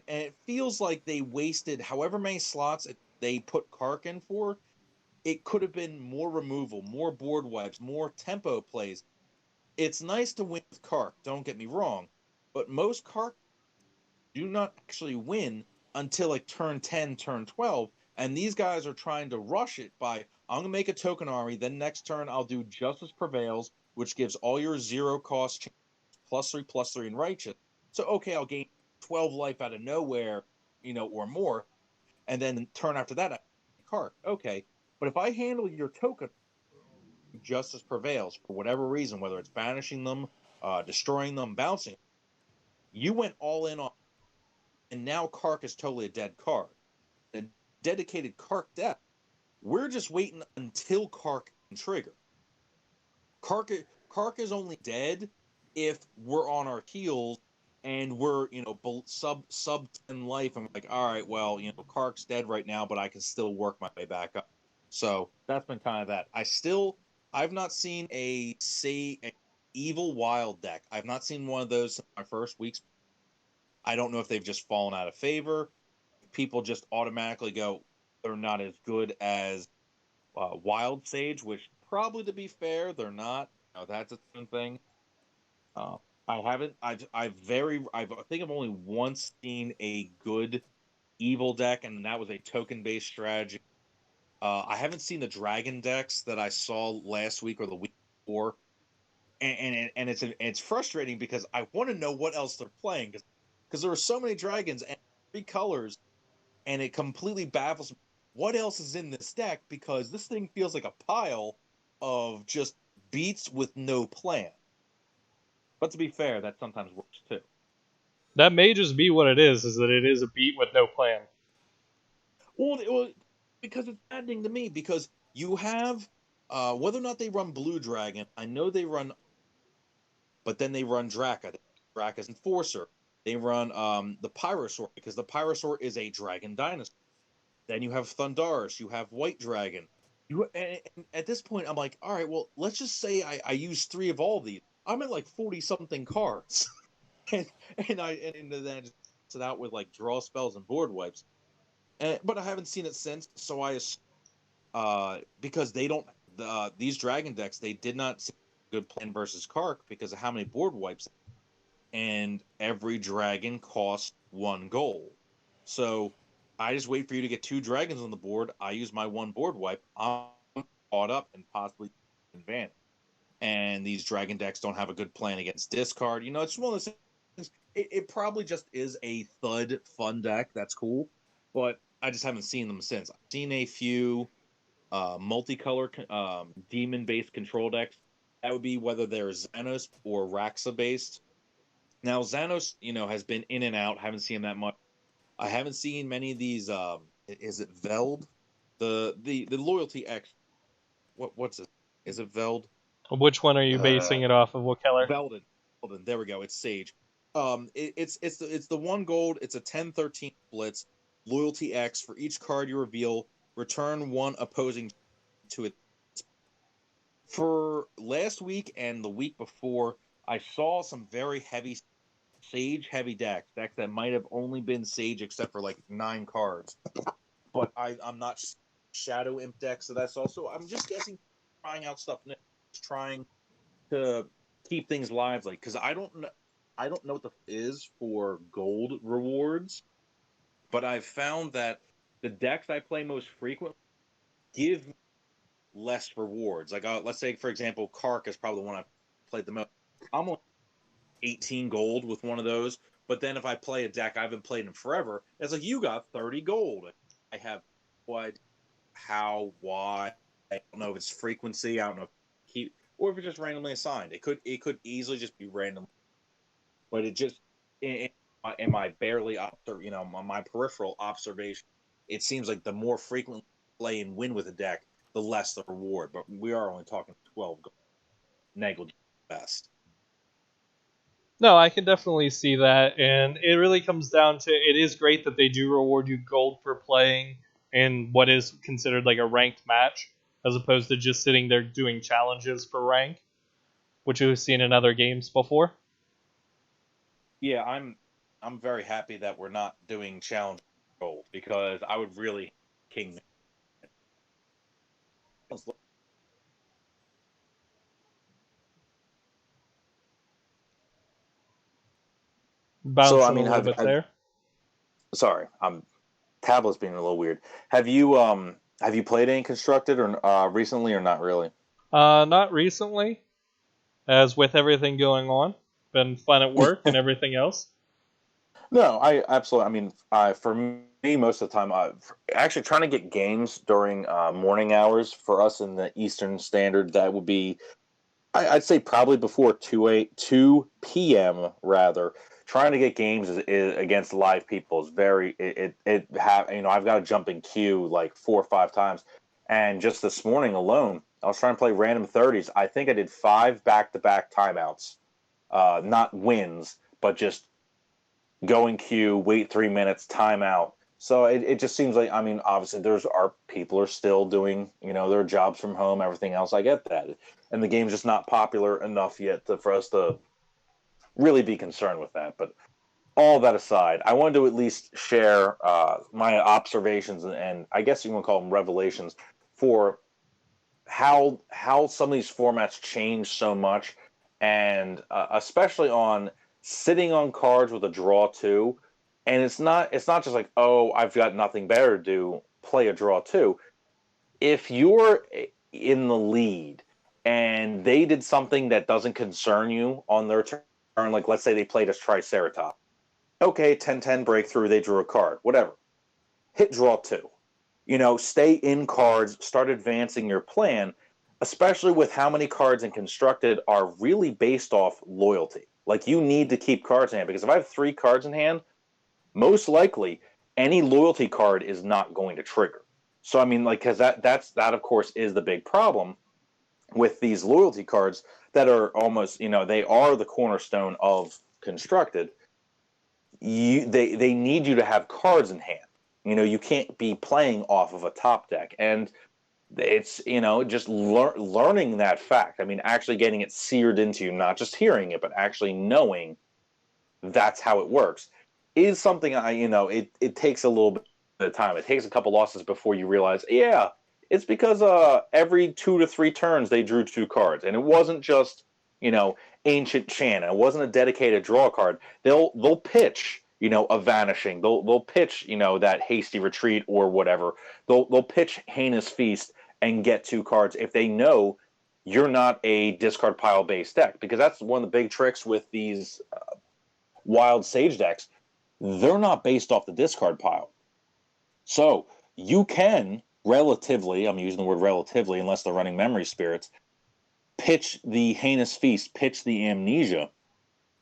S2: And it feels like they wasted however many slots they put Kark in for. It could have been more removal, more board wipes, more tempo plays. It's nice to win with Kark, don't get me wrong. But most Kark do not actually win until like turn 10, turn 12. And these guys are trying to rush it by, I'm going to make a token army. Then next turn, I'll do Justice Prevails, which gives all your 0 cost +3/+3 in Righteous. So, okay, I'll gain 12 life out of nowhere, or more. And then turn after that, I Kark. Okay. But if I handle your token, Justice Prevails for whatever reason, whether it's banishing them, destroying them, bouncing, you went all in on and now Kark is totally a dead card. A dedicated Kark deck. We're just waiting until Kark can trigger. Kark is only dead if we're on our heels and we're sub 10 life. I'm like, all right, well, Kark's dead right now, but I can still work my way back up. So that's been kind of that. I've not seen an evil wild deck. I've not seen one of those in my first weeks. I don't know if they've just fallen out of favor. People just automatically go, they're not as good as Wild Sage, which probably, to be fair, they're not. That's a thing. I haven't. I think I've only once seen a good evil deck, and that was a token-based strategy. I haven't seen the dragon decks that I saw last week or the week before, and it's frustrating because I want to know what else they're playing because there are so many dragons and 3 colors, and it completely baffles me what else is in this deck because this thing feels like a pile of just beats with no plan. But to be fair, that sometimes works too.
S1: That may just be what it is that it is a beat with no plan.
S2: Well, because it's maddening to me because you have whether or not they run Blue Dragon, I know they run, but then they run Draka. Draka's Enforcer. They run the Pyrosaur because the Pyrosaur is a dragon dinosaur. Then you have Thundarus, you have White Dragon. And at this point, I'm like, all right, well, let's just say I use 3 of all these. I'm at like 40 something cards, and then I just sit out with like draw spells and board wipes. But I haven't seen it since, so because they don't these dragon decks, they did not see a good plan versus Kark because of how many board wipes, and every dragon costs 1 gold. So I just wait for you to get 2 dragons on the board. I use my 1 board wipe. I'm caught up and possibly advantage. And these dragon decks don't have a good plan against discard. It's one of those things. It probably just is a thud fun deck. That's cool, but I just haven't seen them since. I've seen a few multicolor demon-based control decks. That would be whether they're Xanos or Raxa-based. Now Xanos, has been in and out. Haven't seen that much. I haven't seen many of these. Is it Veld? The loyalty X. What's it? Is it Veld?
S1: Which one are you basing it off of? What color?
S2: Velden. There we go. It's Sage. It's the 1 gold. It's a 10-13 blitz. Loyalty X for each card you reveal. Return 1 opposing to it. For last week and the week before, I saw some very heavy Sage heavy decks that might have only been Sage except for like 9 cards. But I'm not Shadow Imp decks that I saw. So I'm just guessing, trying out stuff new, trying to keep things lively because I don't know what the is for gold rewards, but I've found that the decks I play most frequently give me less rewards. Like let's say for example, Kark is probably the one I've played the most. I'm on 18 gold with one of those, but then if I play a deck I haven't played in forever, it's like you got 30 gold. I have how, why. I don't know if it's frequency. I don't know if or if it's just randomly assigned. It could easily just be random, but it just in my my peripheral observation, it seems like the more frequently play and win with a deck, the less the reward. But we are only talking 12 gold. Negligent best.
S1: No, I can definitely see that, and it really comes down to it is great that they do reward you gold for playing in what is considered like a ranked match, as opposed to just sitting there doing challenges for rank, which we've seen in other games before.
S2: Yeah, I'm very happy that we're not doing challenge gold because I would really king. So I
S1: Bouncing a
S2: mean,
S1: little bit there.
S2: sorry, I'm tablet's being a little weird. Have you played any constructed or recently or not really?
S1: Not recently, as with everything going on, been fun at work and everything else.
S2: No, I absolutely. I mean, for me, most of the time, actually trying to get games during morning hours for us in the Eastern Standard. That would be, I'd say, probably before 2 p.m. rather. trying to get games against live people is very it have I've got to jump in queue like 4 or 5 times, and just this morning alone I was trying to play random 30s. I think I did 5 back-to-back timeouts, not wins, but just go in queue, wait 3 minutes, timeout. So it just seems like, obviously people are still doing their jobs from home, everything else. I get that, and the game's just not popular enough yet for us to really be concerned with that. But all that aside, I wanted to at least share my observations and I guess you want to call them revelations for how some of these formats change so much, and especially on sitting on cards with a draw two, and it's not just like, oh, I've got nothing better to do, play a draw two. If you're in the lead and they did something that doesn't concern you on their turn, like let's say they played a Triceratops, okay, 10-10 breakthrough, they drew a card, whatever. Hit draw two. Stay in cards, start advancing your plan, especially with how many cards in Constructed are really based off loyalty. Like, you need to keep cards in hand, because if I have 3 cards in hand, most likely any loyalty card is not going to trigger. So, because that of course is the big problem with these loyalty cards that are almost, they are the cornerstone of Constructed. They need you to have cards in hand. You can't be playing off of a top deck, and it's just learning that fact. Actually getting it seared into you, not just hearing it, but actually knowing that's how it works, is something it takes a little bit of time. It takes a couple losses before you realize, yeah, it's because every 2 to 3 turns they drew 2 cards, and it wasn't just Ancient Chant. It wasn't a dedicated draw card. They'll pitch a Vanishing. They'll pitch that Hasty Retreat or whatever. They'll pitch Heinous Feast and get 2 cards if they know you're not a discard pile based deck, because that's one of the big tricks with these Wild Sage decks. They're not based off the discard pile, so you can relatively, I'm using the word relatively unless they're running Memory Spirits, pitch the Heinous Feast, pitch the Amnesia,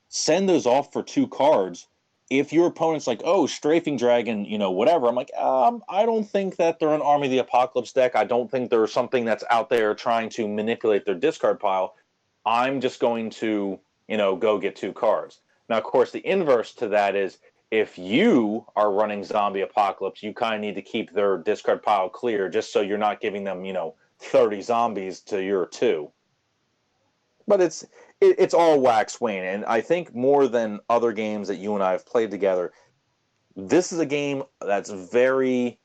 S2: send those off for 2 cards. If your opponent's like, oh, Strafing Dragon, whatever, I'm like, I don't think that they're an Army of the Apocalypse deck. I don't think there's something that's out there trying to manipulate their discard pile. I'm just going to, go get 2 cards. Now, of course, the inverse to that is, if you are running Zombie Apocalypse, you kind of need to keep their discard pile clear, just so you're not giving them, 30 zombies to your 2. But it's all wax wane, and I think more than other games that you and I have played together, this is a game that's very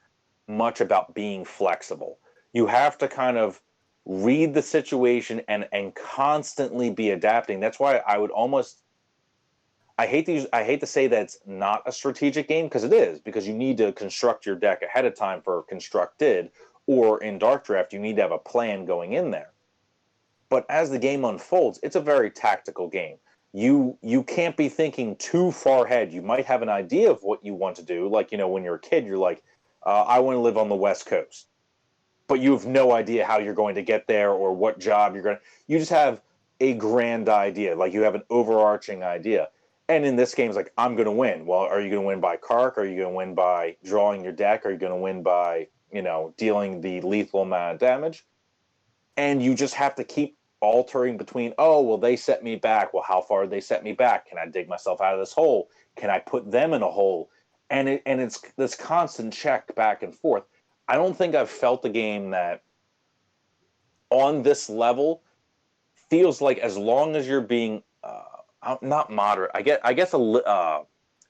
S2: much about being flexible. You have to kind of read the situation and constantly be adapting. That's why I hate to say that it's not a strategic game, because it is, because you need to construct your deck ahead of time for Constructed, or in Dark Draft you need to have a plan going in there. But as the game unfolds, it's a very tactical game. You can't be thinking too far ahead. You might have an idea of what you want to do. Like, when you're a kid, you're like, I want to live on the West Coast. But you have no idea how you're going to get there or what job you're going to... You just have a grand idea. Like, you have an overarching idea. And in this game, it's like, I'm going to win. Well, are you going to win by Kark? Are you going to win by drawing your deck? Are you going to win by, dealing the lethal amount of damage? And you just have to keep altering between, oh, well, they set me back. Well, how far did they set me back? Can I dig myself out of this hole? Can I put them in a hole? And it's this constant check back and forth. I don't think I've felt a game that on this level feels like, as long as you're being not moderate, I guess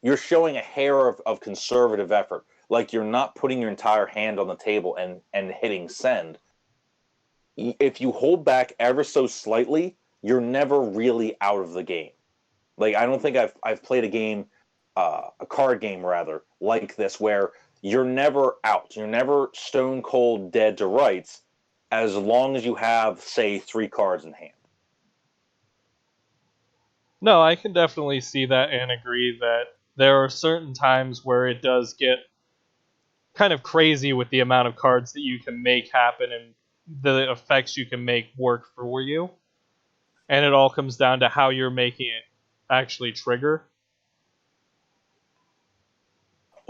S2: you're showing a hair of conservative effort. Like, you're not putting your entire hand on the table and hitting send. If you hold back ever so slightly, you're never really out of the game. Like, I don't think I've played a game, a card game rather, like this, where you're never out. You're never stone cold dead to rights, as long as you have, say, 3 cards in hand.
S1: No, I can definitely see that and agree that there are certain times where it does get kind of crazy with the amount of cards that you can make happen and the effects you can make work for you. And it all comes down to how you're making it actually trigger.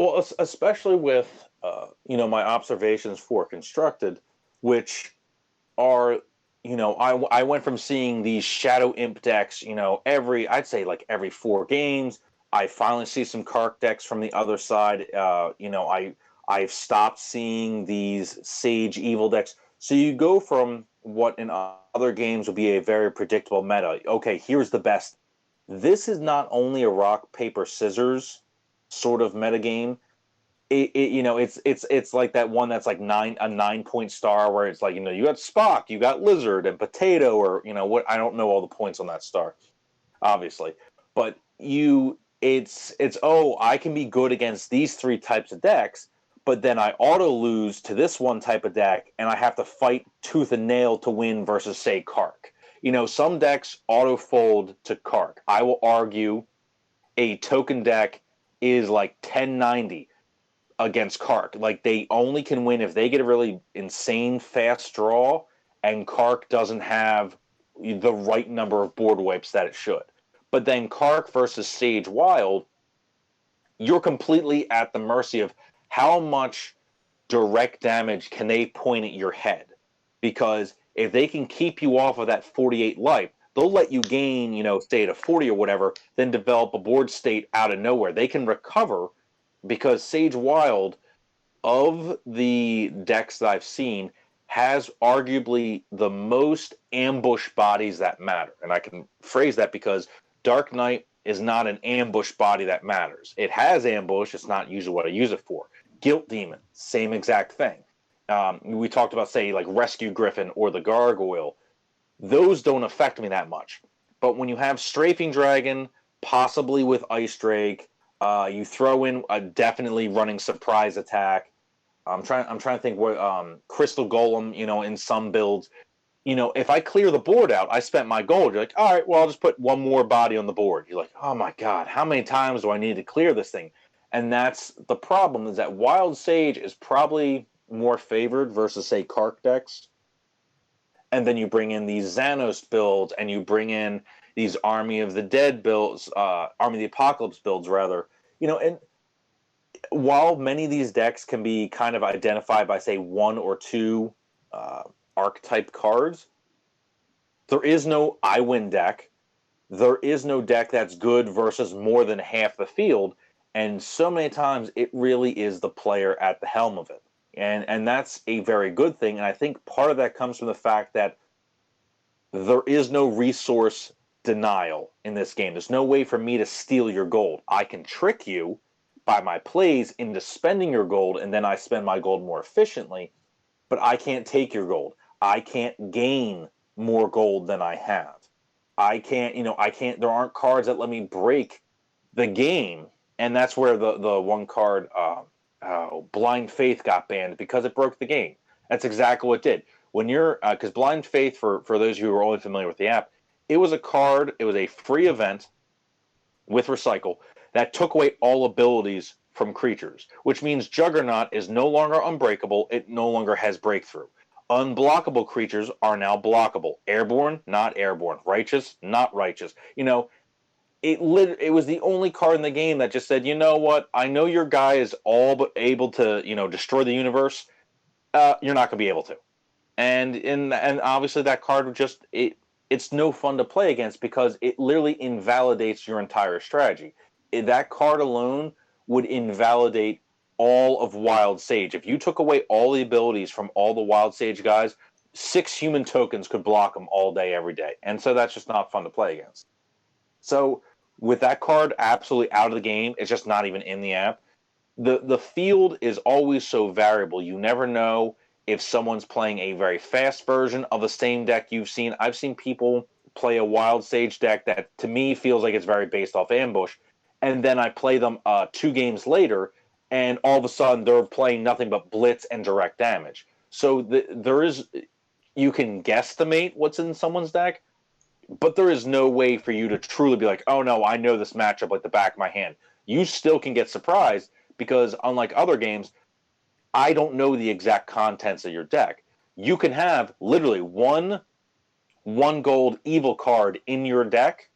S2: Well, especially with my observations for constructed, which are I went from seeing these shadow imp decks I'd say like every 4 games. I finally see some Kark decks from the other side. I've stopped seeing these Sage Evil decks. So you go from what in other games would be a very predictable meta. Okay, here's the best. This is not only a rock paper scissors sort of meta game. It's like that one that's like a 9 point star where it's like you got Spock, you got Lizard and Potato, or what, I don't know all the points on that star, obviously, but it's oh, I can be good against these 3 types of decks, but then I auto lose to this one type of deck, and I have to fight tooth and nail to win versus say Kark. Some decks auto fold to Kark. I will argue a token deck is like 1090 against Kark. Like, they only can win if they get a really insane fast draw and Kark doesn't have the right number of board wipes that it should. But then Kark versus Sage Wild, you're completely at the mercy of how much direct damage can they point at your head. Because if they can keep you off of that 48 life, they'll let you gain, state of 40 or whatever, then develop a board state out of nowhere. They can recover because Sage Wild, of the decks that I've seen, has arguably the most ambush bodies that matter. And I can phrase that because Dark Knight is not an ambush body that matters. It has ambush, it's not usually what I use it for. Guilt Demon, same exact thing. We talked about, say, like Rescue Griffin or the Gargoyle. Those don't affect me that much. But when you have Strafing Dragon, possibly with Ice Drake, you throw in a definitely running surprise attack. I'm trying to think what Crystal Golem, in some builds. If I clear the board out, I spent my gold. You're like, all right, well, I'll just put one more body on the board. You're like, oh my god, how many times do I need to clear this thing? And that's the problem, is that Wild Sage is probably more favored versus, say, Kark decks. And then you bring in these Xanos builds, and you bring in these Army of the Dead builds, Army of the Apocalypse builds, rather. And while many of these decks can be kind of identified by, say, 1 or 2 archetype cards, there is no I win deck. There is no deck that's good versus more than half the field. And so many times it really is the player at the helm of it. And that's a very good thing. And I think part of that comes from the fact that there is no resource denial in this game. There's no way for me to steal your gold. I can trick you by my plays into spending your gold, and then I spend my gold more efficiently, but I can't take your gold. I can't gain more gold than I have. I can't, there aren't cards that let me break the game, and that's where the one card, Blind Faith, got banned because it broke the game. That's exactly what it did. When you're, because Blind Faith, for those of you who are only familiar with the app, it was a card, it was a free event with Recycle that took away all abilities from creatures, which means Juggernaut is no longer unbreakable, it no longer has breakthrough. Unblockable creatures are now blockable. Airborne, not airborne. Righteous, not righteous. It was the only card in the game that just said, you know what, I know your guy is all but able to, destroy the universe. You're not going to be able to. And obviously that card would just, it's no fun to play against because it literally invalidates your entire strategy. That card alone would invalidate all of Wild Sage. If you took away all the abilities from all the Wild Sage guys, 6 human tokens could block them all day, every day. And so that's just not fun to play against. So with that card absolutely out of the game, it's just not even in the app. The field is always so variable. You never know if someone's playing a very fast version of the same deck you've seen. I've seen people play a Wild Sage deck that, to me, feels like it's very based off ambush. And then I play them 2 games later, and all of a sudden they're playing nothing but blitz and direct damage. So you can guesstimate what's in someone's deck, but there is no way for you to truly be like, oh no, I know this matchup like the back of my hand. You still can get surprised because, unlike other games, I don't know the exact contents of your deck. You can have literally one gold evil card in your deck,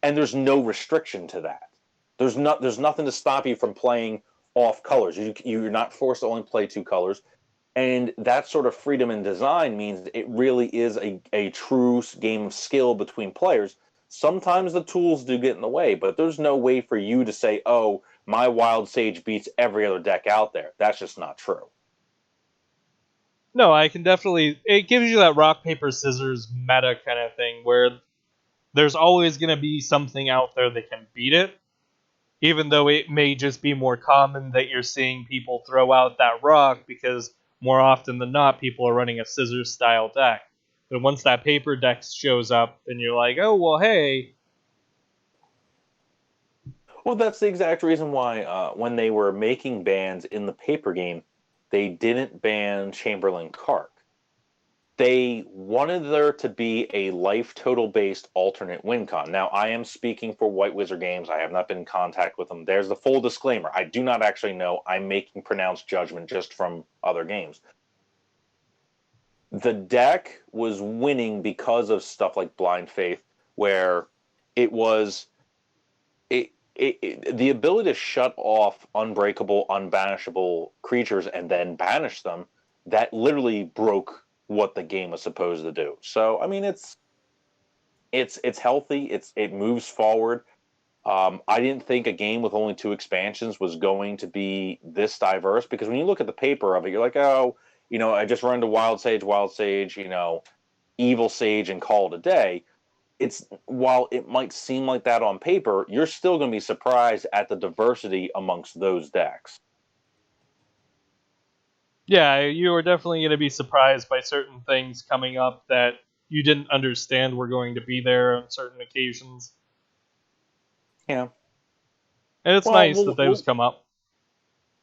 S2: and there's no restriction to that. There's nothing to stop you from playing off colors. You're not forced to only play 2 colors. And that sort of freedom in design means it really is a true game of skill between players. Sometimes the tools do get in the way, but there's no way for you to say, oh, my Wild Sage beats every other deck out there. That's just not true.
S1: No, I can definitely. It gives you that rock paper scissors meta kind of thing where there's always going to be something out there that can beat it, even though it may just be more common that you're seeing people throw out that rock because more often than not, people are running a scissors style deck. But once that paper deck shows up, then you're like, oh, well, hey.
S2: Well, that's the exact reason why when they were making bans in the paper game, they didn't ban Chamberlain Kark. They wanted there to be a life total based alternate win con. Now, I am speaking for White Wizard Games. I have not been in contact with them. There's the full disclaimer. I do not actually know. I'm making pronounced judgment just from other games. The deck was winning because of stuff like Blind Faith, where it was the ability to shut off unbreakable, unbanishable creatures and then banish them. That literally broke what the game was supposed to do. So I mean, it's healthy. It moves forward. I didn't think a game with only 2 expansions was going to be this diverse, because when you look at the paper of it, you're like, oh, I just run to Wild Sage, Evil Sage, and call it a day. While it might seem like that on paper, you're still going to be surprised at the diversity amongst those decks.
S1: Yeah, you are definitely going to be surprised by certain things coming up that you didn't understand were going to be there on certain occasions.
S2: Yeah.
S1: And it's
S2: Well,
S1: nice that those come up.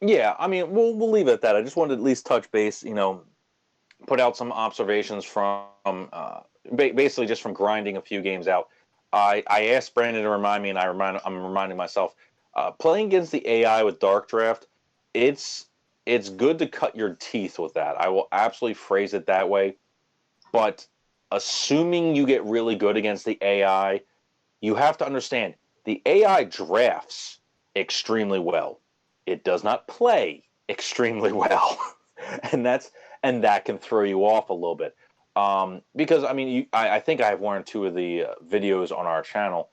S2: yeah. I mean, we'll leave it at that. I just wanted to at least touch base. Put out some observations from basically just from grinding a few games out. I asked Brandon to remind me, and I'm reminding myself. Playing against the AI with Dark Draft, it's good to cut your teeth with that. I will absolutely phrase it that way. But assuming you get really good against the AI, you have to understand the AI drafts extremely well. It does not play extremely well, and that can throw you off a little bit. Because I mean, I think I have 1 or 2 of the videos on our channel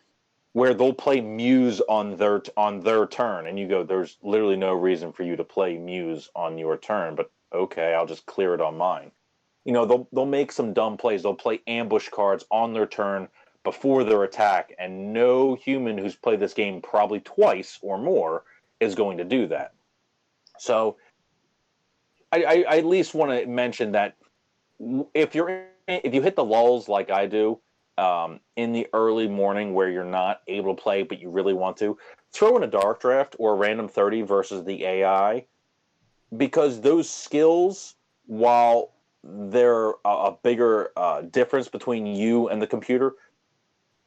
S2: where they'll play Muse on their turn, and you go, "There's literally no reason for you to play Muse on your turn," but okay, I'll just clear it on mine. They'll make some dumb plays. They'll play ambush cards on their turn before their attack, and no human who's played this game probably twice or more is going to do that. So I at least want to mention that if you hit the lulls like I do in the early morning where you're not able to play but you really want to, throw in a dark draft or a random 30 versus the AI, because those skills, while they're a bigger difference between you and the computer,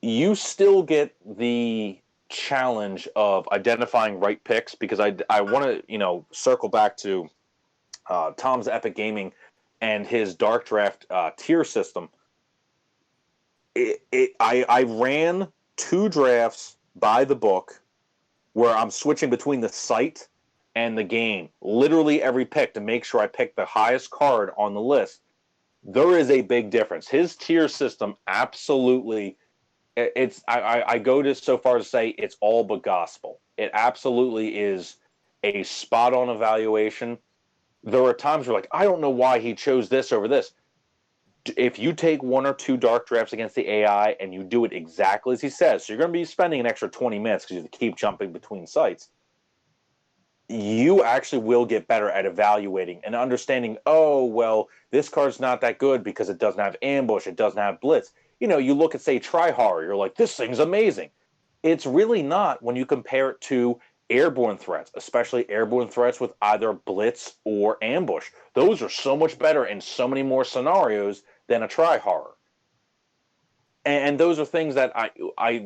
S2: you still get the challenge of identifying right picks, because I want to circle back to Tom's Epic Gaming and his Dark Draft tier system. I ran 2 drafts by the book where I'm switching between the site and the game, literally every pick, to make sure I pick the highest card on the list. There is a big difference. His tier system absolutely, I go to so far as to say it's all but gospel. It absolutely is a spot on evaluation. There are times where, like, I don't know why he chose this over this. If you take 1 or 2 dark drafts against the AI and you do it exactly as he says, so you're going to be spending an extra 20 minutes because you have to keep jumping between sites, you actually will get better at evaluating and understanding, oh, well, this card's not that good because it doesn't have ambush, it doesn't have blitz. You look at, say, Try Horror, you're like, this thing's amazing. It's really not when you compare it to airborne threats, especially airborne threats with either blitz or ambush. Those are so much better in so many more scenarios than a Try Horror. And those are things that I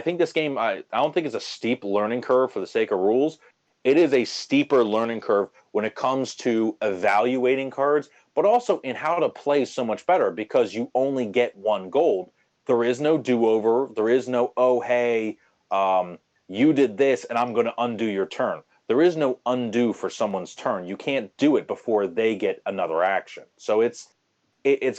S2: think this game, I don't think it's a steep learning curve for the sake of rules. It is a steeper learning curve when it comes to evaluating cards, but also in how to play so much better, because you only get 1 gold. There is no do-over. There is no, oh, hey, you did this and I'm going to undo your turn. there is no undo for someone's turn. You can't do it before they get another action. So it's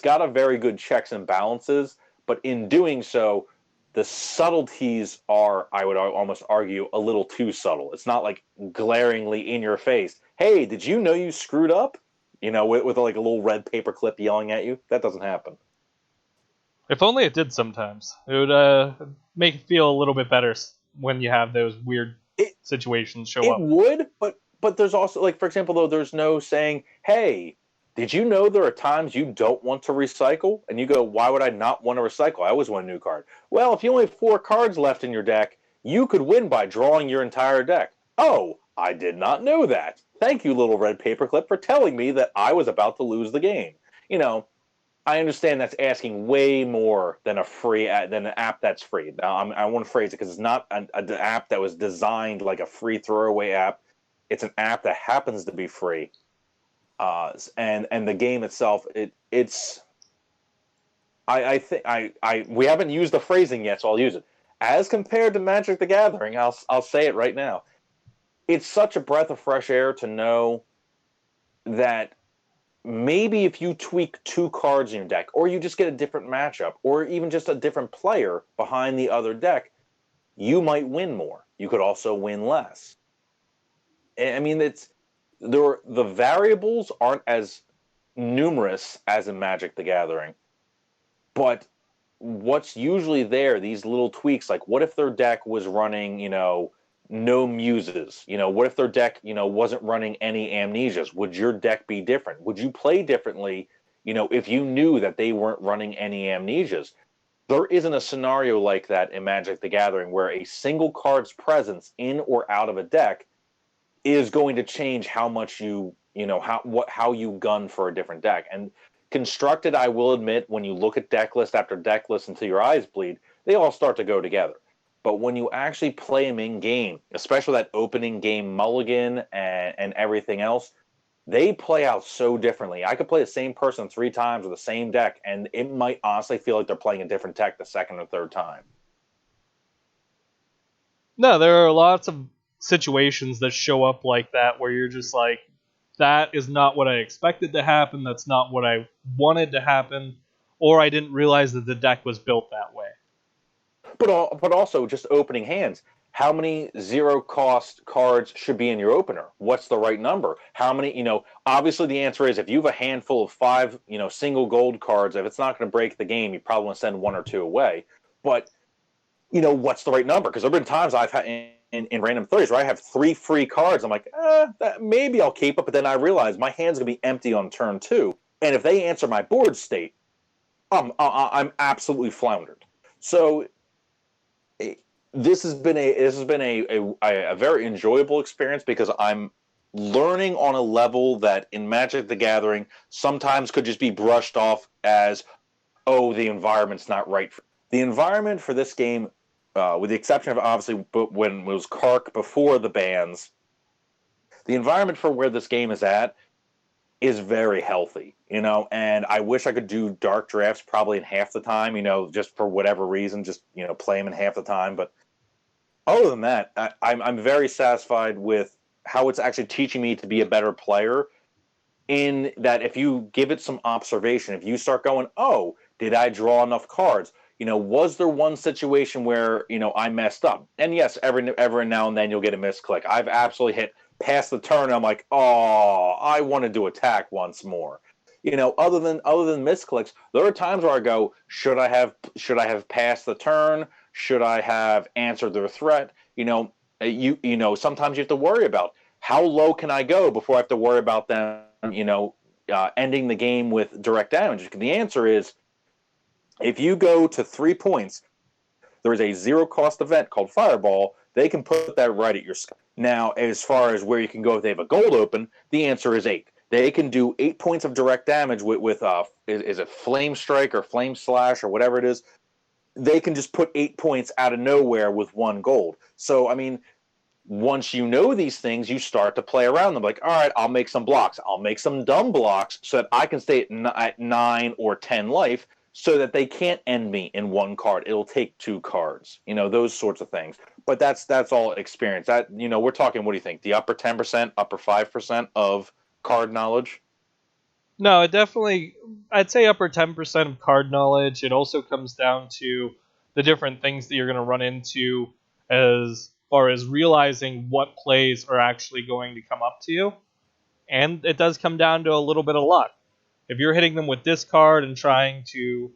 S2: got a very good checks and balances, but in doing so, the subtleties are, I would almost argue, a little too subtle. It's not like glaringly in your face. Hey, did you know you screwed up? With like a little red paper clip yelling at you. That doesn't happen.
S1: If only it did sometimes. It would make it feel a little bit better when you have those weird
S2: It
S1: situations show
S2: it
S1: up.
S2: would, but there's also, like, for example, though, there's no saying, hey, did you know there are times you don't want to recycle? And you go, why would I not want to recycle? I always want a new card. Well, if you only have 4 cards left in your deck, you could win by drawing your entire deck. Oh, I did not know that. Thank you, little red paperclip, for telling me that I was about to lose the game. I understand that's asking way more than an app that's free. Now, I want to phrase it because it's not an app that was designed like a free throwaway app. It's an app that happens to be free, and the game itself, it's. I think we haven't used the phrasing yet, so I'll use it. As compared to Magic the Gathering, I'll say it right now. It's such a breath of fresh air to know that maybe if you tweak 2 cards in your deck, or you just get a different matchup, or even just a different player behind the other deck, you might win more. You could also win less. I mean, the variables aren't as numerous as in Magic the Gathering, but what's usually there, these little tweaks, like what if their deck was running, no muses? What if their deck, wasn't running any amnesias? Would your deck be different? Would you play differently, if you knew that they weren't running any amnesias? There isn't a scenario like that in Magic the Gathering where a single card's presence in or out of a deck is going to change how much how you gun for a different deck. And constructed, I will admit, when you look at deck list after deck list until your eyes bleed, they all start to go together. But when you actually play them in game, especially that opening game mulligan and everything else, they play out so differently. I could play the same person 3 times with the same deck, and it might honestly feel like they're playing a different deck the second or third time.
S1: No, there are lots of situations that show up like that where you're just like, that is not what I expected to happen, that's not what I wanted to happen, or I didn't realize that the deck was built that way.
S2: But also just opening hands. How many 0-cost cards should be in your opener? What's the right number? How many, obviously the answer is if you have a handful of 5, single gold cards, if it's not going to break the game, you probably want to send 1 or 2 away. But, what's the right number? Because there have been times I've had in random 30s where I have 3 free cards. I'm like, maybe I'll keep it, but then I realize my hand's going to be empty on turn 2. And if they answer my board state, I'm absolutely floundered. So this has been a very enjoyable experience because I'm learning on a level that in Magic the Gathering sometimes could just be brushed off as, oh, the environment's not right. The environment for this game, with the exception of obviously when it was Kark before the bans, the environment for where this game is at is very healthy, and I wish I could do dark drafts probably in half the time, just for whatever reason, just, play them in half the time. But other than that, I'm very satisfied with how it's actually teaching me to be a better player, in that if you give it some observation, if you start going, oh, did I draw enough cards? Was there one situation where, I messed up? And yes, every now and then you'll get a misclick. I've absolutely hit past the turn, and I'm like, oh, I wanted to attack once more. Other than misclicks, there are times where I go, should I have passed the turn? Should I have answered their threat? Sometimes you have to worry about how low can I go before I have to worry about them, ending the game with direct damage. The answer is, if you go to 3 points, there is a 0-cost event called Fireball. They can put that right at your sky. Now, as far as where you can go if they have a gold open, the answer is 8. They can do 8 points of direct damage with is it Flame Strike or Flame Slash or whatever it is. They can just put 8 points out of nowhere with 1 gold. So, I mean, once you know these things, you start to play around them. Like, all right, I'll make some blocks. I'll make some dumb blocks so that I can stay at 9 or 10 life, so that they can't end me in one card. It'll take 2 cards. Those sorts of things. But that's all experience. That we're talking. What do you think? The upper 10%, upper 5% of card knowledge.
S1: No, it definitely, I'd say upper 10% of card knowledge. It also comes down to the different things that you're going to run into as far as realizing what plays are actually going to come up to you. And it does come down to a little bit of luck. If you're hitting them with this card and trying to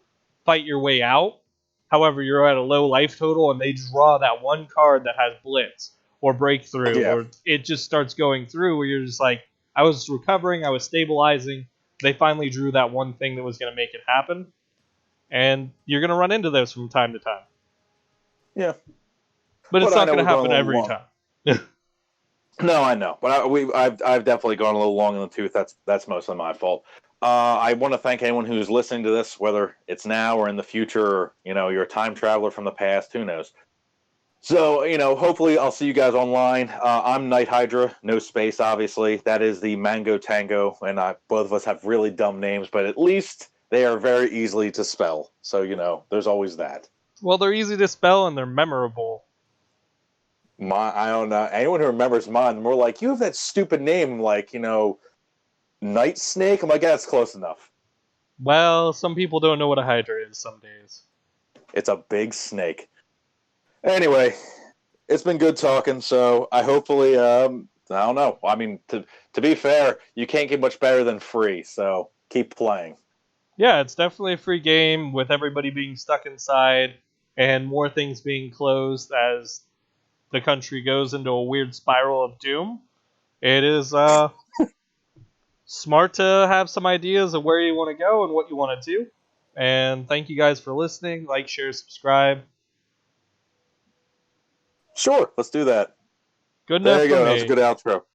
S1: fight your way out, however, you're at a low life total and they draw that one card that has Blitz or Breakthrough,
S2: Yeah.
S1: or it just starts going through where you're just like, I was recovering, I was stabilizing. They finally drew that one thing that was going to make it happen. And you're going to run into those from time to time.
S2: Yeah.
S1: But it's
S2: But I
S1: not
S2: know
S1: going to
S2: we're going a
S1: happen
S2: little
S1: every
S2: long.
S1: time.
S2: No, I know, but I've definitely gone a little long in the tooth. That's mostly my fault. I want to thank anyone who's listening to this, whether it's now or in the future, or you're a time traveler from the past. Who knows? So hopefully I'll see you guys online. I'm NightHydra, no space, obviously. That is the MangoTango, and both of us have really dumb names, but at least they are very easily to spell. So there's always that.
S1: Well, they're easy to spell and they're memorable.
S2: I don't know. Anyone who remembers mine, more like, you have that stupid name, like, Night Snake? I'm like, yeah, that's close enough.
S1: Well, some people don't know what a Hydra is some days.
S2: It's a big snake. Anyway, it's been good talking, so I hopefully, I don't know. I mean, to be fair, you can't get much better than free, so keep playing.
S1: Yeah, it's definitely a free game with everybody being stuck inside and more things being closed as the country goes into a weird spiral of doom. It is smart to have some ideas of where you want to go and what you want to do. And thank you guys for listening. Like, share, subscribe.
S2: Sure, let's do that.
S1: Good enough
S2: There you
S1: for
S2: go. That was a
S1: me.
S2: good outro.